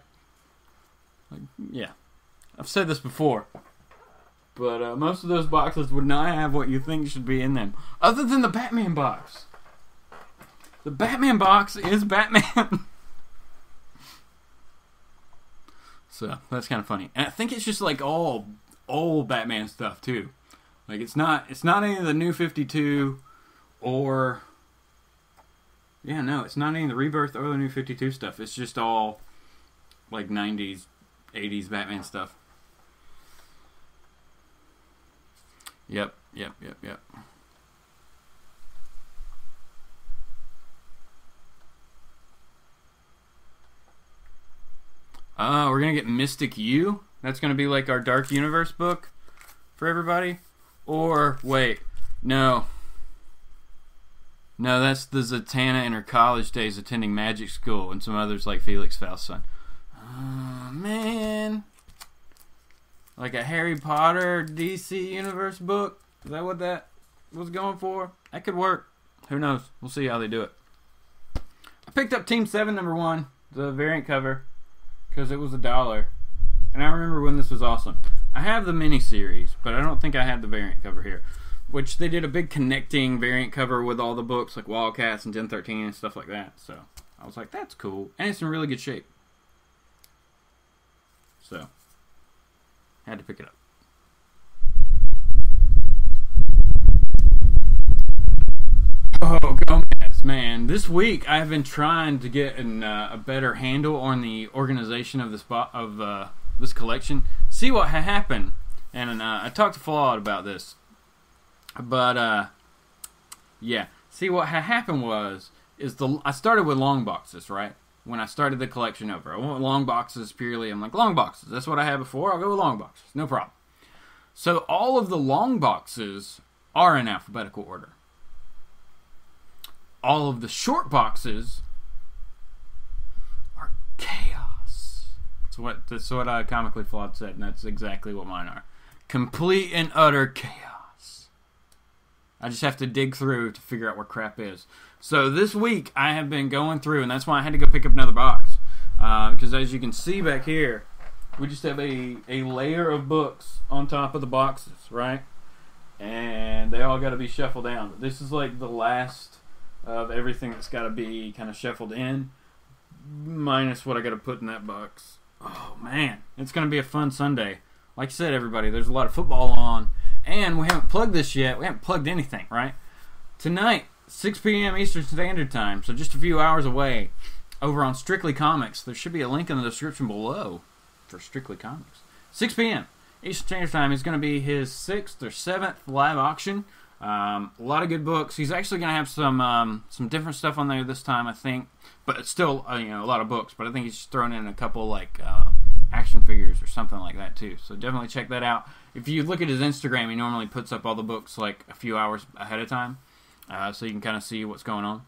Speaker 1: Like, yeah, I've said this before, but most of those boxes would not have what you think should be in them, other than the Batman box. The Batman box is Batman. So, that's kind of funny. And I think it's just like all old Batman stuff, too. Like, it's not any of the New 52 or... Yeah, no, it's not any of the Rebirth or the New 52 stuff. It's just all, like, 90s, 80s Batman stuff. Yep. We're going to get Mystic U. That's going to be like our Dark Universe book for everybody. Or, wait, no. No, that's the Zatanna in her college days attending magic school and some others like Felix Faust's son. Oh, man. Like a Harry Potter DC Universe book? Is that what that was going for? That could work. Who knows? We'll see how they do it. I picked up Team 7 #1, the variant cover, because it was $1. And I remember when this was awesome. I have the miniseries, but I don't think I had the variant cover here. Which they did a big connecting variant cover with all the books, like Wildcats and Gen 13 and stuff like that. So I was like, that's cool. And it's in really good shape. So, had to pick it up. Oh, Gomez, man. This week I've been trying to get a better handle on the organization of this collection. See what happened. And I talked to Flawed about this. But, yeah. See, what happened is I started with long boxes, right? When I started the collection over. I went long boxes purely. I'm like, long boxes. That's what I had before. I'll go with long boxes. No problem. So, all of the long boxes are in alphabetical order. All of the short boxes are chaos. That's what Comically Flawed said, and that's exactly what mine are. Complete and utter chaos. I just have to dig through to figure out where crap is. So this week I have been going through, and that's why I had to go pick up another box. Because as you can see back here, we just have a layer of books on top of the boxes, right? And they all got to be shuffled down. This is like the last of everything that's got to be kind of shuffled in, minus what I got to put in that box. Oh man, it's going to be a fun Sunday. Like I said, everybody, there's a lot of football on, and we haven't plugged this yet. We haven't plugged anything, right? Tonight, 6 p.m. Eastern Standard Time, so just a few hours away, over on Strictly Comics. There should be a link in the description below for Strictly Comics. 6 p.m. Eastern Standard Time is going to be his 6th or 7th live auction. A lot of good books. He's actually going to have some different stuff on there this time, I think. But it's still a lot of books. But I think he's thrown in a couple like action figures or something like that too. So definitely check that out. If you look at his Instagram, he normally puts up all the books like a few hours ahead of time, so you can kind of see what's going on.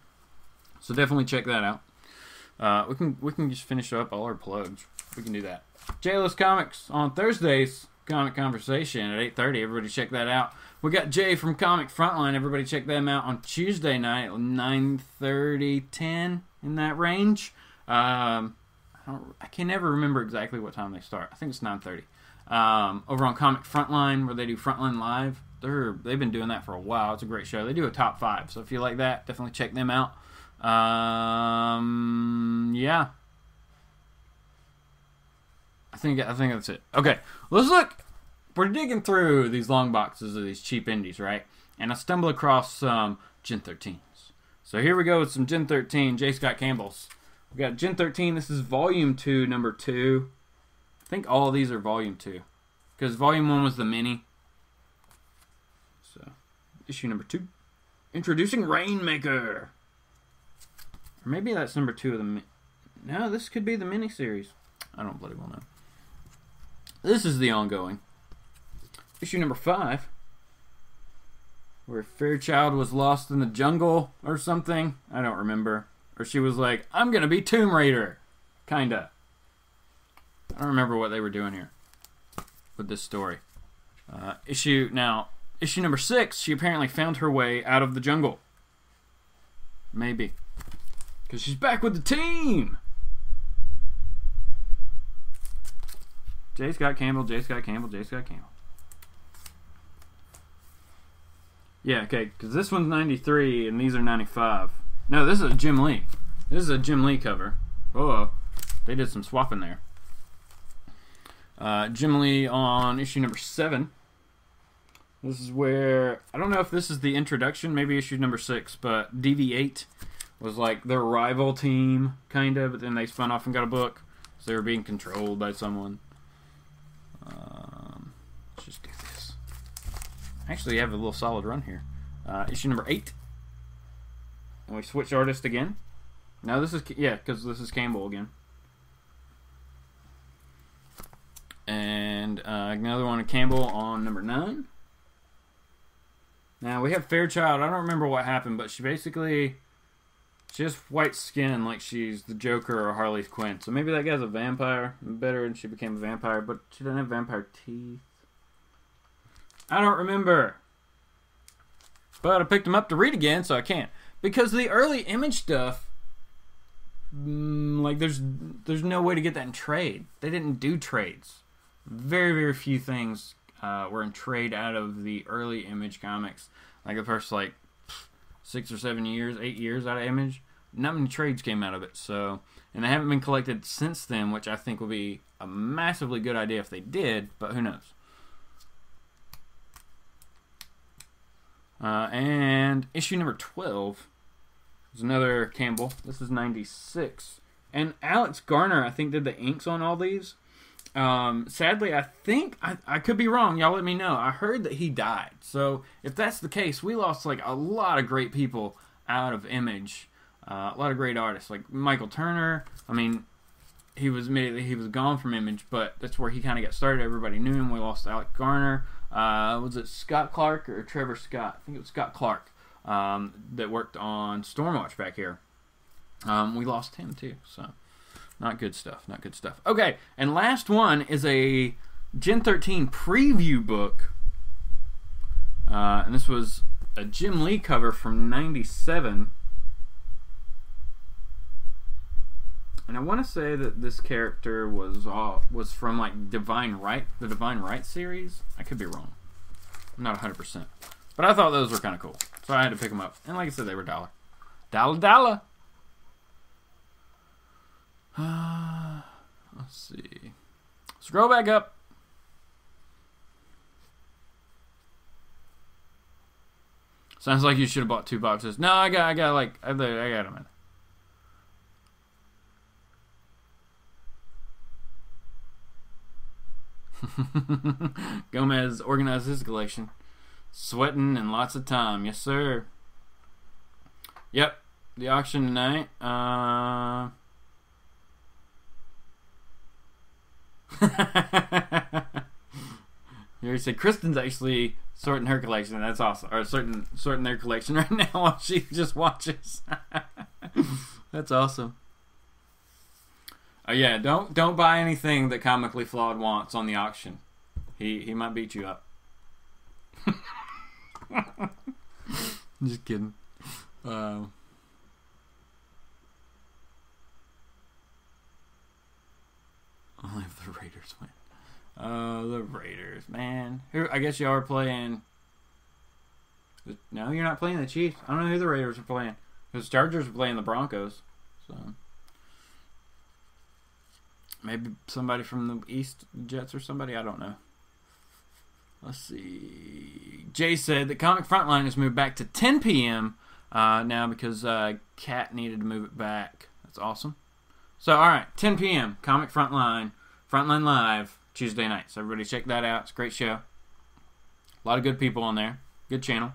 Speaker 1: So definitely check that out. We can just finish up all our plugs. We can do that. J-List Comics on Thursdays. ComiConversation at 8:30. Everybody check that out. We got Jay from ComicFrontline. Everybody check them out on Tuesday night at 9:30, 10 in that range. I can never remember exactly what time they start. I think it's 9:30. Over on ComicFrontline, where they do Frontline Live. They've been doing that for a while. It's a great show. They do a top 5. So if you like that, definitely check them out. Yeah. I think that's it. Okay, let's look. We're digging through these long boxes of these cheap indies, right? And I stumbled across some Gen 13s. So here we go with some Gen 13 J. Scott Campbell's. We got Gen 13. This is Volume 2, Number 2. I think all of these are Volume 2. Because Volume 1 was the mini. So, issue number 2. Introducing Rainmaker. Or maybe that's number 2 of the... No, this could be the mini-series. I don't bloody well know. This is the ongoing. Issue number 5. Where Fairchild was lost in the jungle or something. I don't remember. Or she was like, I'm going to be Tomb Raider. Kinda. I don't remember what they were doing here with this story. Issue number 6, she apparently found her way out of the jungle. Maybe. Because she's back with the team. J. Scott Campbell, J. Scott Campbell, J. Scott Campbell. Yeah, okay, because this one's 93 and these are 95. No, this is a Jim Lee. This is a Jim Lee cover. Oh, they did some swapping there. Jim Lee on issue number 7. This is where, I don't know if this is the introduction, maybe issue number 6, but DV8 was like their rival team, kind of, but then they spun off and got a book, so they were being controlled by someone. Let's just do this. Actually, you have a little solid run here. Issue number 8. And we switch artist again. Now this is, yeah, because this is Campbell again. And another one of Campbell on number 9. Now we have Fairchild. I don't remember what happened, but she has white skin like she's the Joker or Harley Quinn. So maybe that guy's a vampire. Better and she became a vampire, but she doesn't have vampire teeth. I don't remember. But I picked them up to read again, so I can't. Because the early Image stuff, like there's no way to get that in trade. They didn't do trades. very, very few things were in trade out of the early Image comics. Like the first 6 or 7 years, 8 years out of Image, not many trades came out of it. So, and they haven't been collected since then, which I think will be a massively good idea if they did, but who knows. And issue number 12 is another Campbell. This is 96. And Alex Garner, I think, did the inks on all these. Sadly, I think, I could be wrong. Y'all let me know. I heard that he died. So if that's the case, we lost a lot of great people out of Image. A lot of great artists. Like Michael Turner. I mean, he was gone from Image, but that's where he kind of got started. Everybody knew him. We lost Alex Garner. Was it Scott Clark or Trevor Scott? I think it was Scott Clark that worked on Stormwatch back here. We lost him too, so not good stuff. Not good stuff. Okay, and last one is a Gen 13 preview book, and this was a Jim Lee cover from '97. And I want to say that this character was from Divine Right, the Divine Right series. I could be wrong. I'm not 100%. But I thought those were kind of cool. So I had to pick them up. And like I said, they were $1. $1. Let's see. Scroll back up. Sounds like you should have bought 2 boxes. No, I got them in. Gomez organized his collection. Sweating and lots of time. Yes, sir. Yep. The auction tonight. You already said Kristen's actually sorting her collection. That's awesome. Or sorting their collection right now while she just watches. That's awesome. Oh yeah, don't buy anything that Comically Flawed wants on the auction. He might beat you up. Just kidding. Only if the Raiders win. Oh, the Raiders, man. I guess y'all are playing. No, you're not playing the Chiefs. I don't know who the Raiders are playing. Because Chargers are playing the Broncos. So maybe somebody from the East, Jets or somebody. I don't know. Let's see. Jay said that ComicFrontline has moved back to 10 p.m. Now because Kat needed to move it back. That's awesome. So, all right, 10 p.m. ComicFrontline, Frontline Live, Tuesday nights. So everybody check that out. It's a great show. A lot of good people on there. Good channel.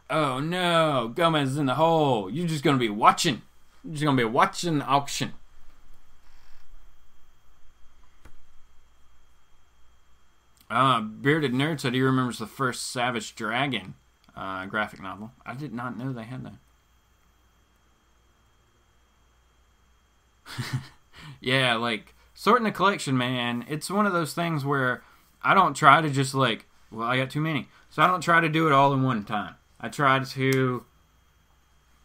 Speaker 1: Oh no, Gomez is in the hole. You're just gonna be watching. You're just gonna be watching the auction. Bearded Nerd said he remembers the first Savage Dragon graphic novel. I did not know they had that. Yeah, like sorting the collection, man. It's one of those things where I don't try to just I got too many, so I don't try to do it all in one time. I try to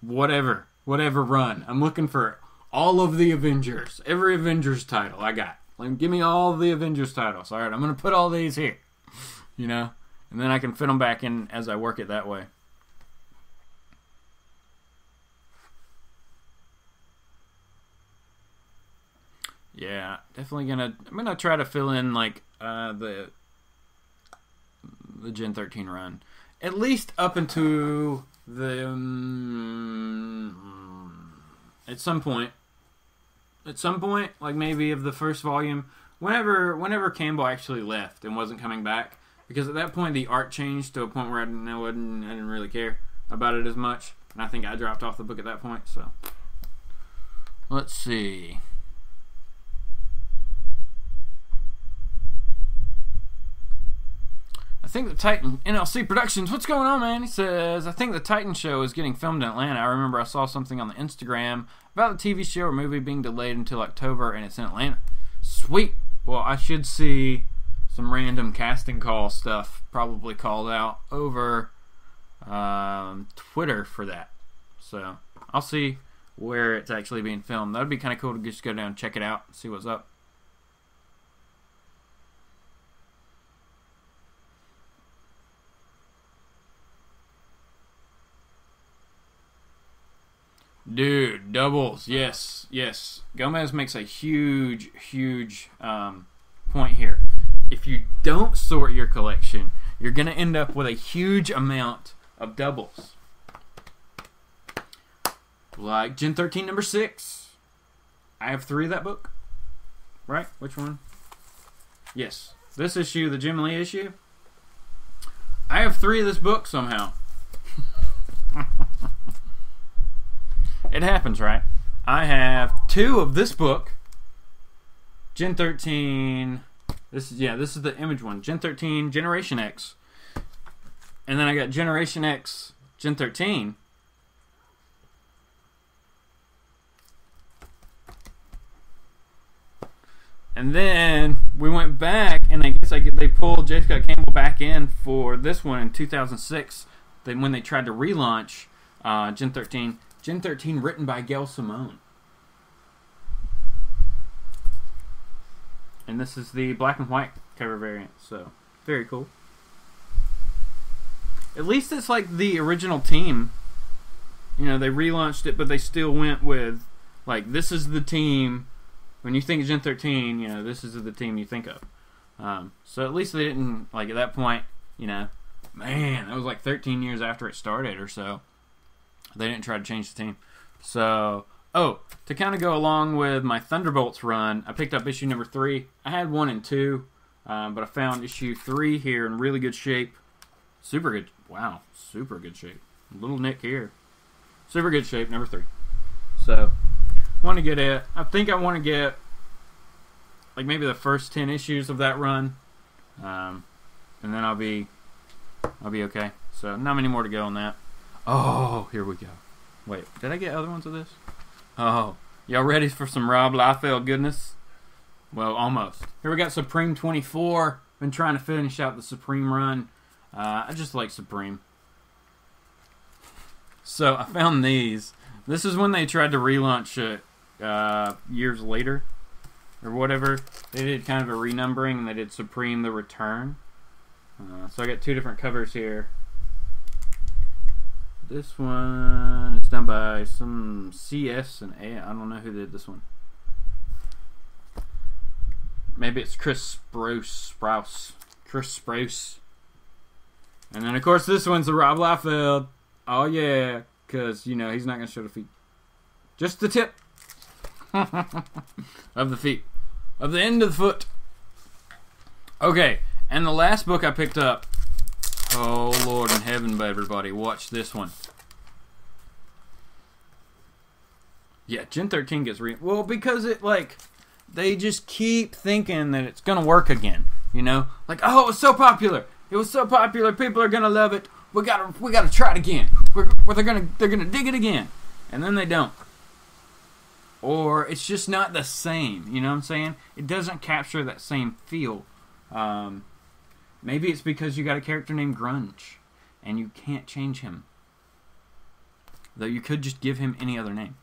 Speaker 1: whatever run. I'm looking for all of the Avengers, every Avengers title I got. Like, give me all the Avengers titles. All right, I'm gonna put all these here, and then I can fit them back in as I work it that way. Yeah, definitely I'm gonna try to fill in the Gen 13 run, at least up into the at some point, like maybe of the first volume, whenever Campbell actually left and wasn't coming back, because at that point the art changed to a point where I didn't really care about it as much, and I think I dropped off the book at that point. So let's see. I think the Titan NLC Productions. What's going on, man? He says, I think the Titan show is getting filmed in Atlanta. I remember I saw something on the Instagram about the TV show or movie being delayed until October, and it's in Atlanta. Sweet. Well, I should see some random casting call stuff probably called out over Twitter for that. So I'll see where it's actually being filmed. That would be kind of cool to just go down and check it out, see what's up. Dude, doubles, yes, yes. Gomez makes a huge point here. If you don't sort your collection, you're going to end up with a huge amount of doubles. Like Gen 13 number 6. I have 3 of that book. Right? Which one? Yes. This issue, the Jim Lee issue. I have 3 of this book somehow. It happens, right? I have 2 of this book. Gen 13. This is the image one. Gen 13 Generation X. And then I got Generation X Gen 13. And then we went back, and I guess they pulled J. Scott Campbell back in for this one in 2006. Then when they tried to relaunch Gen 13. Gen 13 written by Gail Simone. And this is the black and white cover variant, so very cool. At least it's like the original team. You know, they relaunched it, but they still went with, like, this is the team. When you think of Gen 13, you know, this is the team you think of. So at least they didn't, like, at that point, you know, man, that was like 13 years after it started or so. They didn't try to change the team. So, to kind of go along with my Thunderbolts run, I picked up issue number 3. I had 1 and 2, but I found issue 3 here in really good shape. Super good. Wow, super good shape. Little nick here. Super good shape, number 3. So, want to get it. I think I want to get, like, maybe the first 10 issues of that run, and then I'll be okay. So, not many more to go on that. Oh, here we go. Wait, did I get other ones of this? Oh, y'all ready for some Rob Liefeld goodness? Well, almost. Here we got Supreme 24. Been trying to finish out the Supreme run. I just like Supreme. So, I found these. This is when they tried to relaunch it years later, or whatever. They did kind of a renumbering, and they did Supreme the Return. So I got 2 different covers here. This one is done by some CS and A. I don't know who did this one. Maybe it's Chris Sprouse. Chris Sprouse. And then, of course, this one's the Rob Liefeld. Oh, yeah. Because, you know, he's not going to show the feet. Just the tip of the feet. Of the end of the foot. Okay. And the last book I picked up. Oh, Lord in heaven, everybody. Watch this one. Yeah, Gen 13 gets well, because it, like, they just keep thinking that it's going to work again. You know? Like, oh, it was so popular. It was so popular. People are going to love it. We gotta try it again. They're gonna dig it again. And then they don't. Or it's just not the same. You know what I'm saying? It doesn't capture that same feel. Maybe it's because you got a character named Grunge, and you can't change him. Though you could just give him any other name.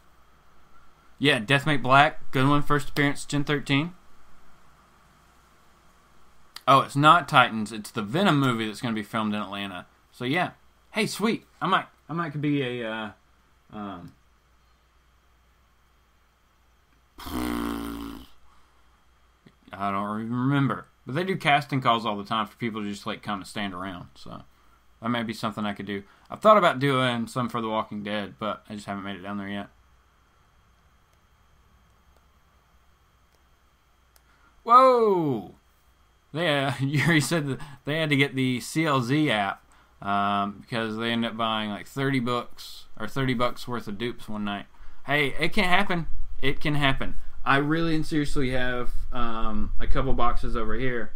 Speaker 1: Yeah, Deathmate Black, good one, first appearance, Gen 13. Oh, it's not Titans, it's the Venom movie that's going to be filmed in Atlanta. So yeah, hey, sweet, I might could be a, I don't even remember. But they do casting calls all the time for people to just, like, kind of stand around. So that may be something I could do. I've thought about doing some for The Walking Dead, but I just haven't made it down there yet. Whoa! Yuri said that they had to get the CLZ app because they ended up buying like 30 books or $30 worth of dupes one night. Hey, it can happen. It can happen. I really and seriously have a couple boxes over here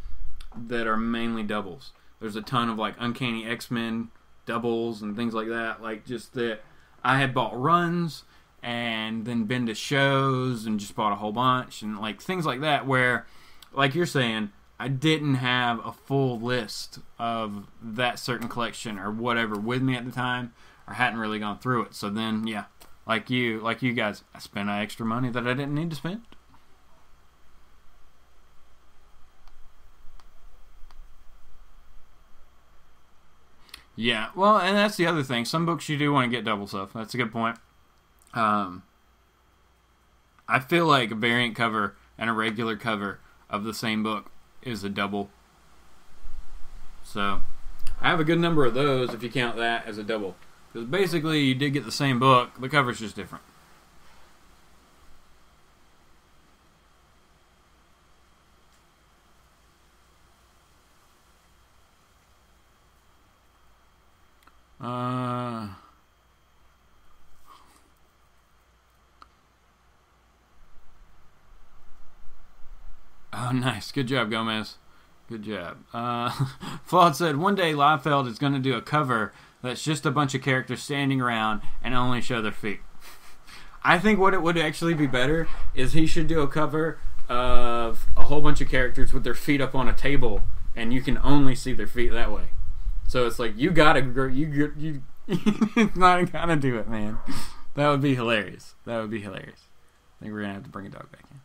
Speaker 1: that are mainly doubles. There's a ton of, like, Uncanny X-Men doubles and things like that. Like, just that I had bought runs and then been to shows and just bought a whole bunch and, like, things like that where, like you're saying, I didn't have a full list of that certain collection or whatever with me at the time or hadn't really gone through it. So then, yeah, Like you guys, I spent extra money that I didn't need to spend. Yeah, well, and that's the other thing. Some books you do want to get double stuff. That's a good point. I feel like a variant cover and a regular cover of the same book is a double. So, I have a good number of those if you count that as a double. Because basically, you did get the same book. The cover's just different. Oh, nice. Good job, Gomez. Good job. Flawed said, one day Liefeld is going to do a cover that's just a bunch of characters standing around and only show their feet. I think what it would actually be better is he should do a cover of a whole bunch of characters with their feet up on a table, and you can only see their feet that way. So it's like, you not gonna do it, man. That would be hilarious. That would be hilarious. I think we're gonna have to bring a dog back in.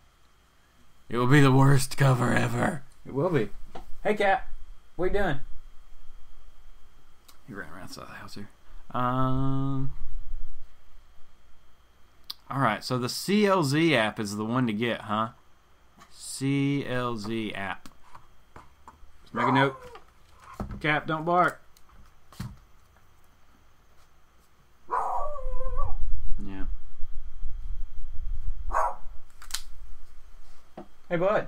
Speaker 1: It will be the worst cover ever. It will be. Hey, cat. What are you doing? He ran around outside the house here. Alright, so the CLZ app is the one to get, huh? CLZ app. Let's make a note. Cap, don't bark. Yeah. Hey, bud.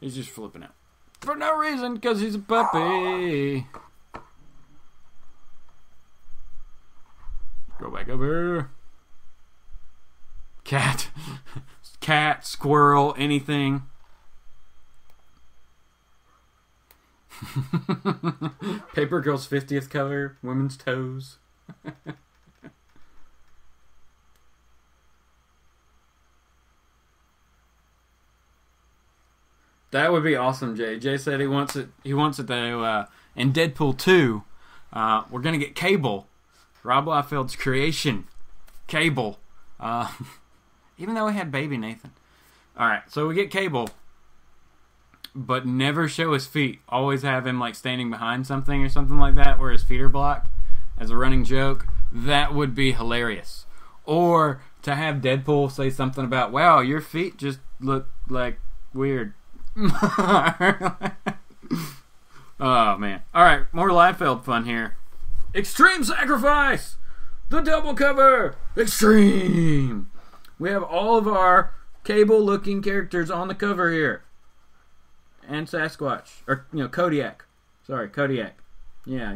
Speaker 1: He's just flipping out. For no reason, because he's a puppy. Go back over. Cat. Cat, squirrel, anything. Paper Girl's 50th cover. Women's toes. That would be awesome, Jay. Jay said he wants it. He wants it to. In Deadpool 2, we're gonna get Cable, Rob Liefeld's creation, Cable. Even though we had baby Nathan. All right, so we get Cable, but never show his feet. Always have him like standing behind something or something like that, where his feet are blocked, as a running joke. That would be hilarious. Or to have Deadpool say something about, "Wow, your feet just look like weird." Oh man. Alright, more Liefeld fun here. Extreme Sacrifice! The double cover! Extreme! We have all of our Cable looking characters on the cover here. And Sasquatch. Or, Kodiak. Sorry, Kodiak. Yeah,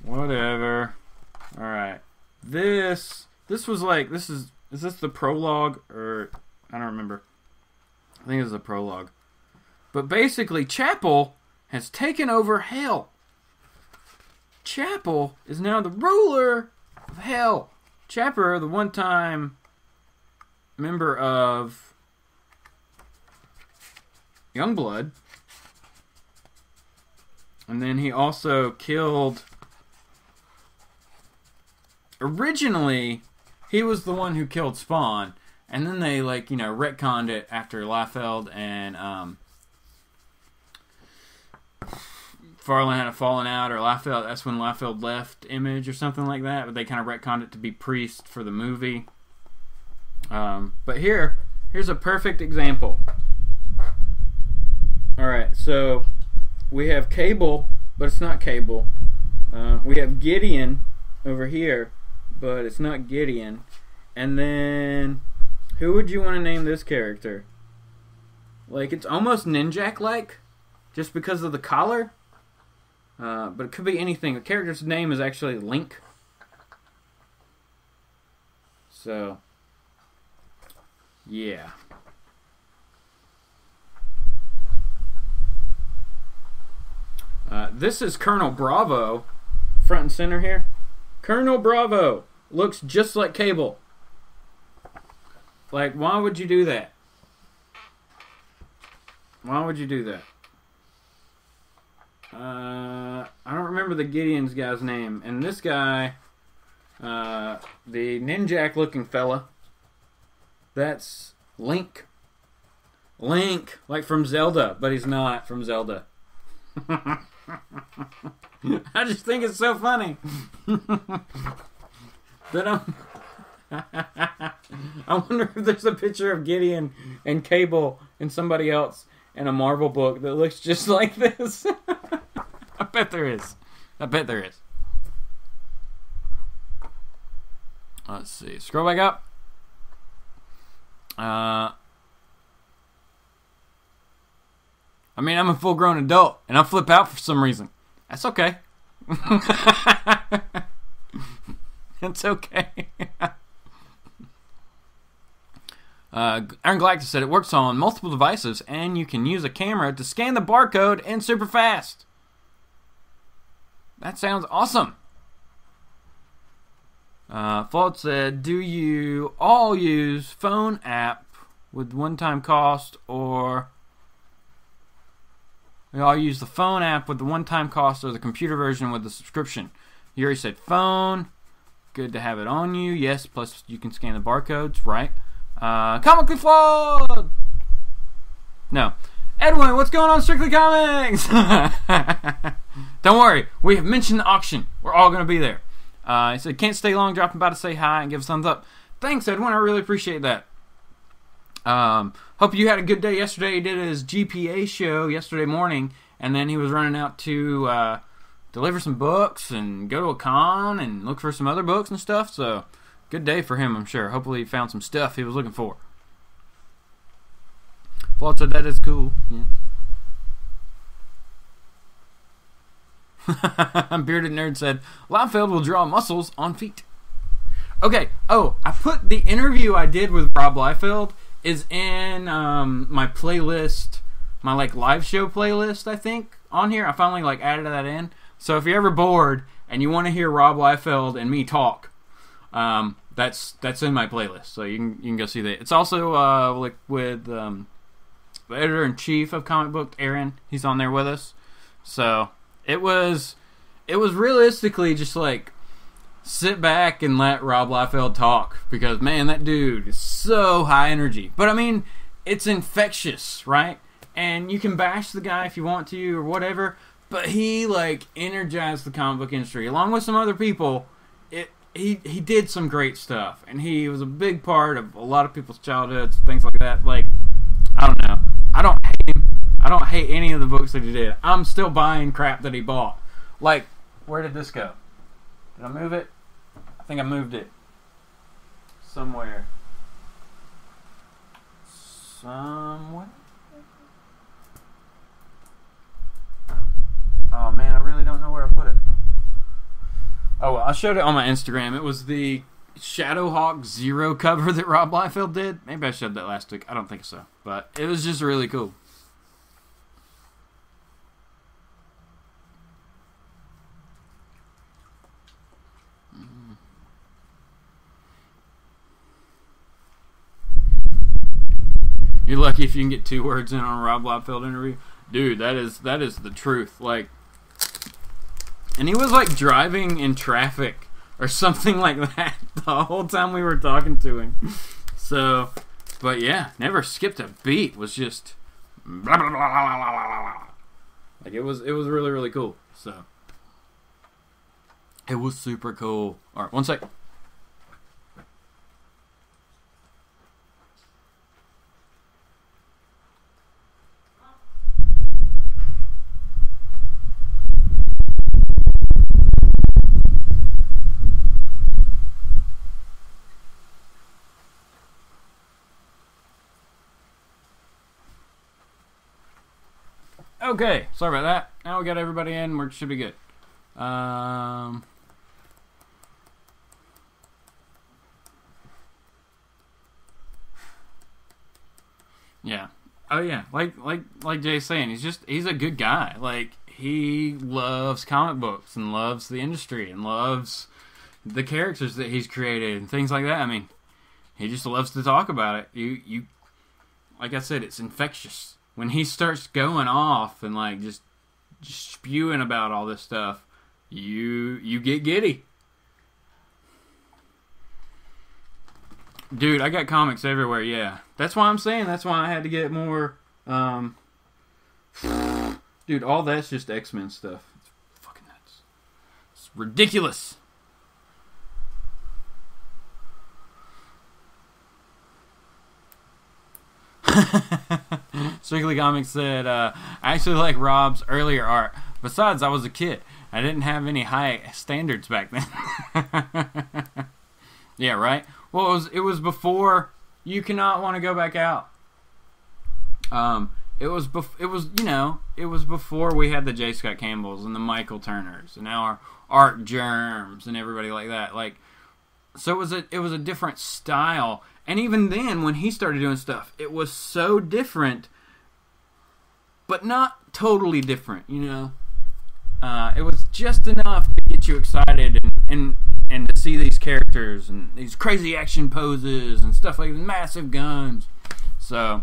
Speaker 1: Whatever. Alright. This was like, is this the prologue? Or, I don't remember. I think it's a prologue. But basically, Chapel has taken over Hell. Chapel is now the ruler of Hell. Chapper, the one-time member of Youngblood. And then he also killed... Originally, he was the one who killed Spawn. And then they, retconned it after Liefeld and Farland had fallen out, or Liefeld, that's when Liefeld left Image or something like that. But they kind of retconned it to be Priest for the movie. But here's a perfect example. Alright, so we have Cable, but it's not Cable. We have Gideon over here, but it's not Gideon. And then... who would you want to name this character? Like, it's almost Ninjak-like, just because of the collar. But it could be anything. The character's name is actually Link. So, yeah. This is Colonel Bravo, front and center here. Colonel Bravo looks just like Cable. Like, why would you do that? Why would you do that? I don't remember the Gideon's guy's name. And this guy, the ninjak-looking fella, that's Link. Link, like from Zelda, but he's not from Zelda. I just think it's so funny. That I wonder if there's a picture of Gideon and Cable and somebody else in a Marvel book that looks just like this. I bet there is. I bet there is. Let's see. Scroll back up. I mean, I'm a full-grown adult, and I flip out for some reason. That's okay. It's okay. Iron Galactus said it works on multiple devices, and you can use a camera to scan the barcode and super fast. That sounds awesome. Fault said, do you all use phone app with one-time cost, or we all use the phone app with the one-time cost or the computer version with the subscription? Yuri said phone. Good to have it on you. Yes, plus you can scan the barcodes, right? Comically flawed! No. Edwin, what's going on Strictly Comics? Don't worry, we have mentioned the auction. We're all going to be there. He said, can't stay long, dropping by to say hi and give a thumbs up. Thanks, Edwin, I really appreciate that. Hope you had a good day yesterday. He did his GPA show yesterday morning, and then he was running out to deliver some books and go to a con and look for some other books and stuff. So, good day for him, I'm sure. Hopefully he found some stuff he was looking for. Flawed said that is cool. Yeah. Bearded Nerd said, Liefeld will draw muscles on feet. Okay. Oh, I put the interview I did with Rob Liefeld is in my playlist, my like live show playlist, I think, on here. I finally like added that in. So if you're ever bored and you want to hear Rob Liefeld and me talk, that's in my playlist. So you can go see that. It's also like with the editor-in-chief of Comic Book, Aaron. He's on there with us. So it was realistically just like sit back and let Rob Liefeld talk, because man, that dude is so high energy. But I mean, it's infectious, right? And you can bash the guy if you want to or whatever, but he like energized the comic book industry along with some other people. He did some great stuff, and he was a big part of a lot of people's childhoods, things like that. Like, I don't know. I don't hate him. I don't hate any of the books that he did. I'm still buying crap that he bought. Like, where did this go? Did I move it? I think I moved it. Somewhere. Oh man, I really don't know where I put it. Oh, well, I showed it on my Instagram. It was the Shadowhawk Zero cover that Rob Liefeld did. Maybe I showed that last week. I don't think so. But it was just really cool. You're lucky if you can get 2 words in on a Rob Liefeld interview. Dude, that is the truth. Like, and he was like driving in traffic or something like that the whole time we were talking to him. So, but yeah, never skipped a beat. Was just blah, blah, blah, blah, blah, blah. Like it was really, really cool. So it was super cool. All right, one sec. Okay, sorry about that. Now we got everybody in. We should be good. Yeah. Oh yeah. Like Jay's saying, he's a good guy. Like, he loves comic books and loves the industry and loves the characters that he's created and things like that. I mean, he just loves to talk about it. You like I said, it's infectious. When he starts going off and like just spewing about all this stuff, you get giddy. Dude, I got comics everywhere, yeah. That's why I'm saying, that's why I had to get more, dude, all that's just X-Men stuff. It's fucking nuts. It's ridiculous. Strictly Comics said, I actually like Rob's earlier art. Besides, I was a kid. I didn't have any high standards back then. Yeah, right? Well, it was before You Cannot Want to Go Back Out. It was before we had the J. Scott Campbells and the Michael Turners and our Art Germs and everybody like that. Like, so it was a different style. And even then, when he started doing stuff, it was so different, but not totally different, you know? It was just enough to get you excited and to see these characters and these crazy action poses and stuff like massive guns. So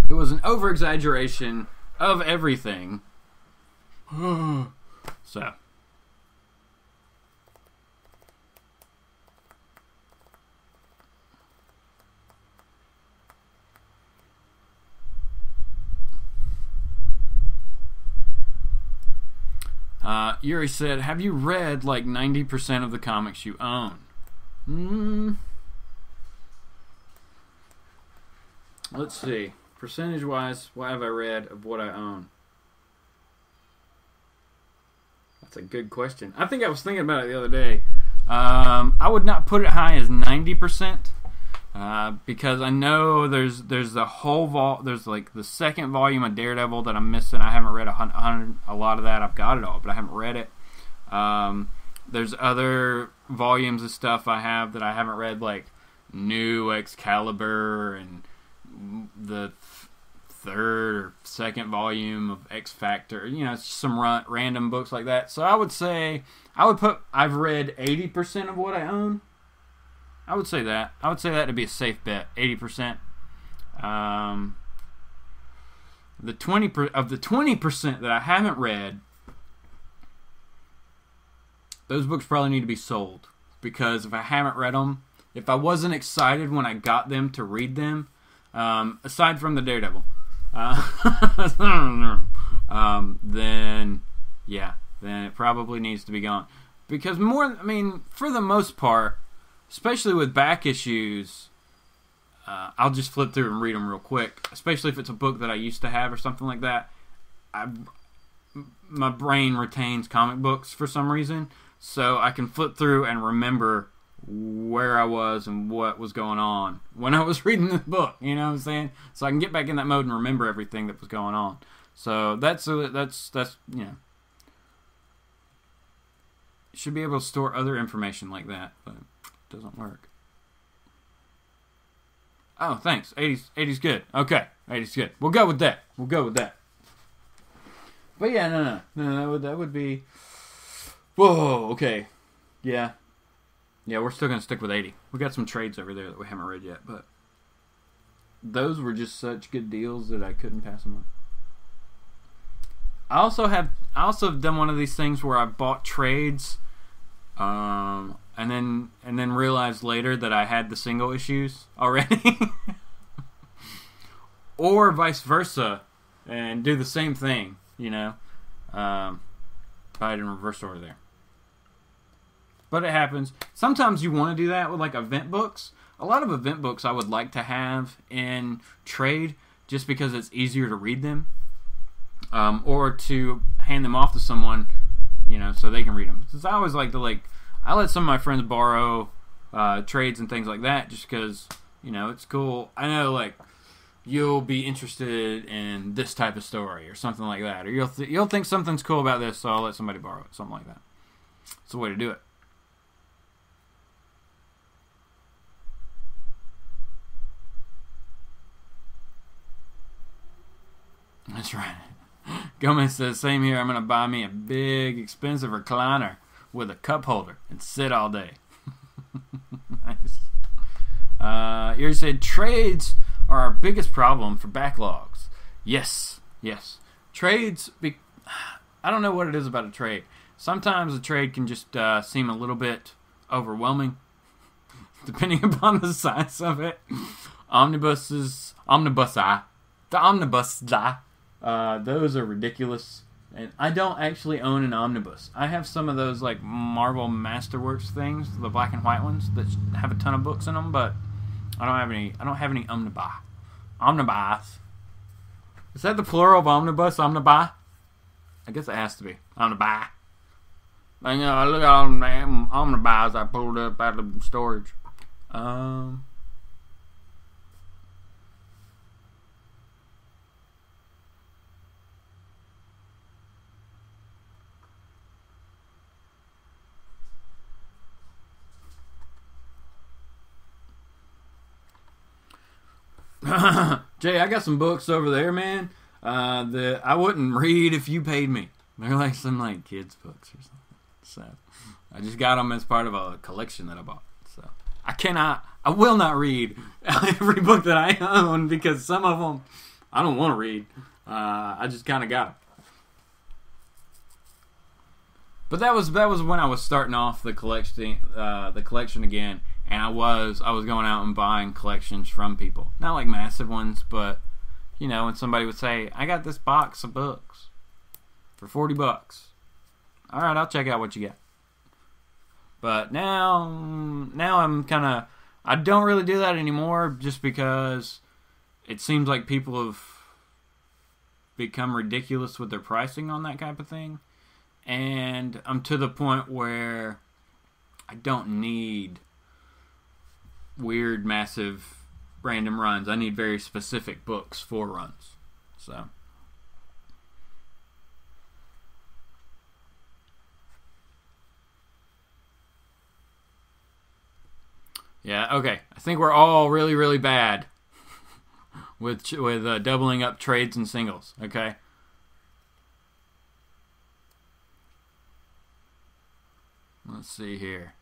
Speaker 1: it was an over-exaggeration of everything. So Yuri said, have you read like 90% of the comics you own? Let's see. Percentage-wise, what have I read of what I own? That's a good question. I think I was thinking about it the other day. I would not put it high as 90%. Because I know there's the whole there's like the second volume of Daredevil that I'm missing. I haven't read a lot of that. I've got it all, but I haven't read it. There's other volumes of stuff I have that I haven't read, like New Excalibur and the third or second volume of X Factor. You know, it's just some random books like that. So I would say I've read 80% of what I own. I would say that. I would say that to be a safe bet. 80%. The 20% that I haven't read, those books probably need to be sold, because if I haven't read them, if I wasn't excited when I got them to read them, aside from the Daredevil, then it probably needs to be gone. Because for the most part, especially with back issues, I'll just flip through and read them real quick. Especially if it's a book that I used to have or something like that. My brain retains comic books for some reason, so I can flip through and remember where I was and what was going on when I was reading this book. You know what I'm saying? So I can get back in that mode and remember everything that was going on. So that's you know, you should be able to store other information like that, but it doesn't work. Oh, thanks. 80's good. Okay, 80's good. We'll go with that. But yeah, no, that would be. Whoa, okay, yeah, we're still gonna stick with 80. We got some trades over there that we haven't read yet, but those were just such good deals that I couldn't pass them up. I also have done one of these things where I bought trades, and then realized later that I had the single issues already, or vice versa, and do the same thing. You know, buy it in reverse order there. But it happens. Sometimes you want to do that with like event books. A lot of event books I would like to have in trade just because it's easier to read them, or to hand them off to someone, you know, so they can read them. Because I always like to I let some of my friends borrow trades and things like that just because, you know, it's cool. I know, like, you'll be interested in this type of story or something like that, or you'll think something's cool about this, so I'll let somebody borrow it, something like that. It's the way to do it. That's right. Gomez says, same here. I'm going to buy me a big, expensive recliner with a cup holder and sit all day. Nice. You said trades are our biggest problem for backlogs. Yes. Trades, I don't know what it is about a trade. Sometimes a trade can just seem a little bit overwhelming, depending upon the size of it. The omnibus, those are ridiculous. And I don't actually own an omnibus. I have some of those like Marvel Masterworks things, the black and white ones that have a ton of books in them, but I don't have any omnibus. Omnibus. Is that the plural of omnibus? Omnibus? I guess it has to be. Omnibus. I know, look at all them omnibus I pulled up out of storage. Jay, I got some books over there, man, that I wouldn't read if you paid me. They're like some like kids books or something. So I just got them as part of a collection that I bought. So I will not read every book that I own because some of them I don't want to read. I just kind of got them. But that was when I was starting off the collection again. And I was going out and buying collections from people. Not like massive ones, but, you know, when somebody would say, I got this box of books for $40. All right, I'll check out what you got. But now I'm kind of, I don't really do that anymore just because it seems like people have become ridiculous with their pricing on that type of thing. And I'm to the point where I don't need weird, massive, random runs. I need very specific books for runs. So, yeah, okay. I think we're all really, really bad with doubling up trades and singles. Okay. Let's see here.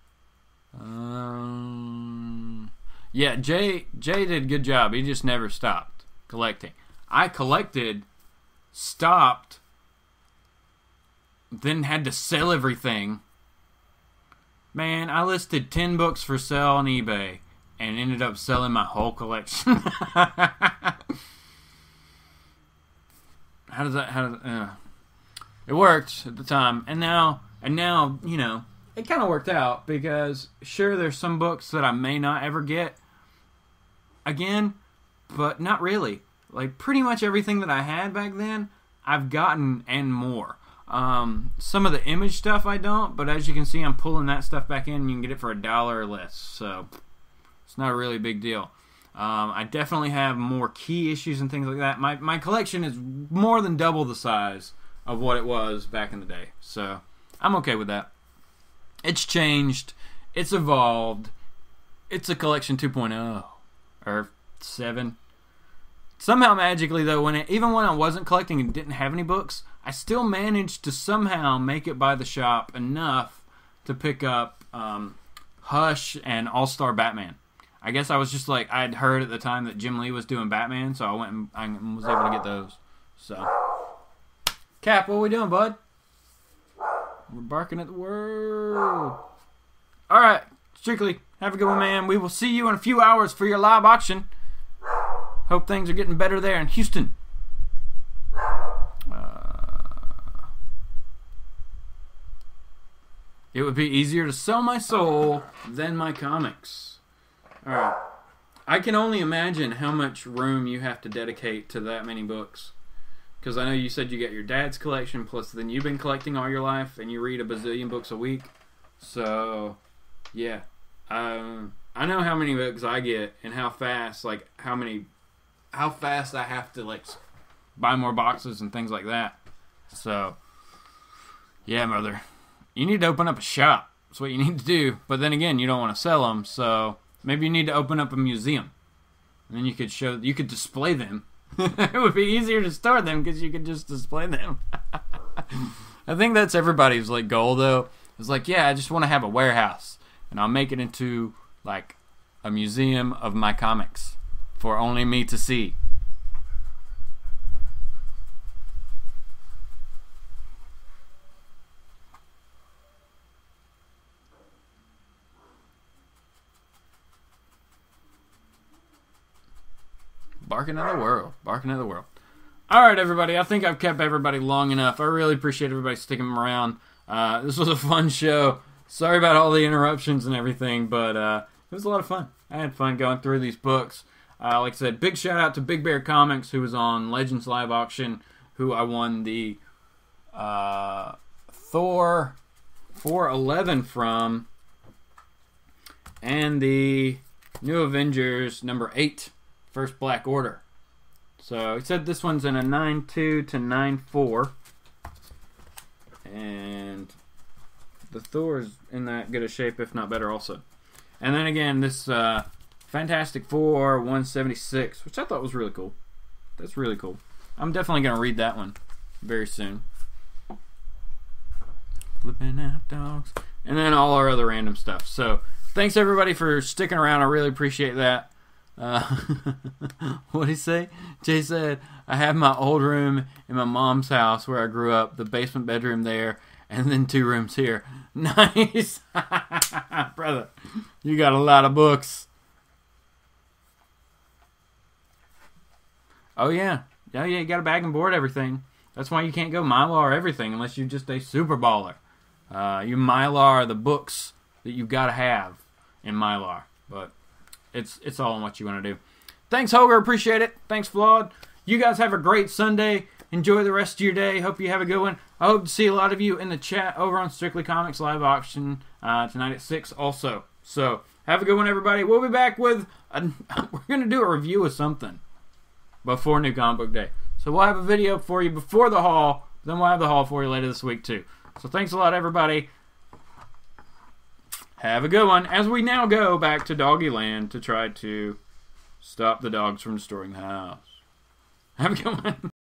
Speaker 1: Yeah, Jay did a good job. He just never stopped collecting. I collected, stopped, then had to sell everything. Man, I listed 10 books for sale on eBay and ended up selling my whole collection. It worked at the time, and now, you know, it kind of worked out because sure, there's some books that I may not ever get again, but not really. Like pretty much everything that I had back then, I've gotten and more. Some of the image stuff I don't, but as you can see, I'm pulling that stuff back in and you can get it for $1 or less. So it's not a really big deal. I definitely have more key issues and things like that. My collection is more than double the size of what it was back in the day. So I'm okay with that. It's changed. It's evolved. It's a collection 2.0 or 7. Somehow magically though, even when I wasn't collecting and didn't have any books, I still managed to somehow make it by the shop enough to pick up Hush and All-Star Batman. I guess I was just like, I'd heard at the time that Jim Lee was doing Batman, so I went and I was able to get those. So, Cap, what are we doing, bud? We're barking at the world. All right, Strictly, have a good one, man. We will see you in a few hours for your live auction. Hope things are getting better there in Houston. It would be easier to sell my soul than my comics. All right. I can only imagine how much room you have to dedicate to that many books. Because I know you said you got your dad's collection, plus then you've been collecting all your life, and you read a bazillion books a week. So, yeah. I know how many books I get, and how fast, how fast I have to, buy more boxes and things like that. So, yeah, brother. You need to open up a shop. That's what you need to do. But then again, you don't want to sell them, so maybe you need to open up a museum. And then you could display them. It would be easier to store them because you could just display them. I think that's everybody's goal though. It's yeah, I just want to have a warehouse and I'll make it into a museum of my comics for only me to see. 'Cause I know you said you got your dad's collection, plus then you've been collecting all your life, and you read a bazillion books a week. So, yeah. I know how many books I get, and how fast I have to, buy more boxes and things like that. So, Barking at the world. Barking at the world. All right, everybody. I think I've kept everybody long enough. I really appreciate everybody sticking around. This was a fun show. Sorry about all the interruptions and everything, but it was a lot of fun. I had fun going through these books. Like I said, big shout out to Big Bear Comics, who was on Legends Live Auction, who I won the Thor 411 from, and the New Avengers number 8, First Black Order. So he said this one's in a 9.2 to 9.4, and the Thor is in that good a shape, if not better, also. And then again, this Fantastic Four 176, which I thought was really cool. That's really cool. I'm definitely going to read that one very soon. Flipping out dogs. And then all our other random stuff. So thanks everybody for sticking around. I really appreciate that. What did he say? Jay said, I have my old room in my mom's house where I grew up, the basement bedroom there, and then 2 rooms here. Nice. Brother, you got a lot of books. Oh yeah. Yeah, you got to bag and board everything. That's why you can't go Mylar everything unless you're just a super baller. You Mylar the books that you've got to have in Mylar. But it's all on what you want to do. Thanks, Hoger. Appreciate it. Thanks, Flawed. You guys have a great Sunday. Enjoy the rest of your day. Hope you have a good one. I hope to see a lot of you in the chat over on Strictly Comics Live Auction tonight at 6 also. So, have a good one, everybody. We'll be back with... we're going to do a review of something before New Comic Book Day. So, we'll have a video for you before the haul. Then we'll have the haul for you later this week, too. So, thanks a lot, everybody. Have a good one. As we now go back to Doggy Land to try to stop the dogs from destroying the house. Have a good one.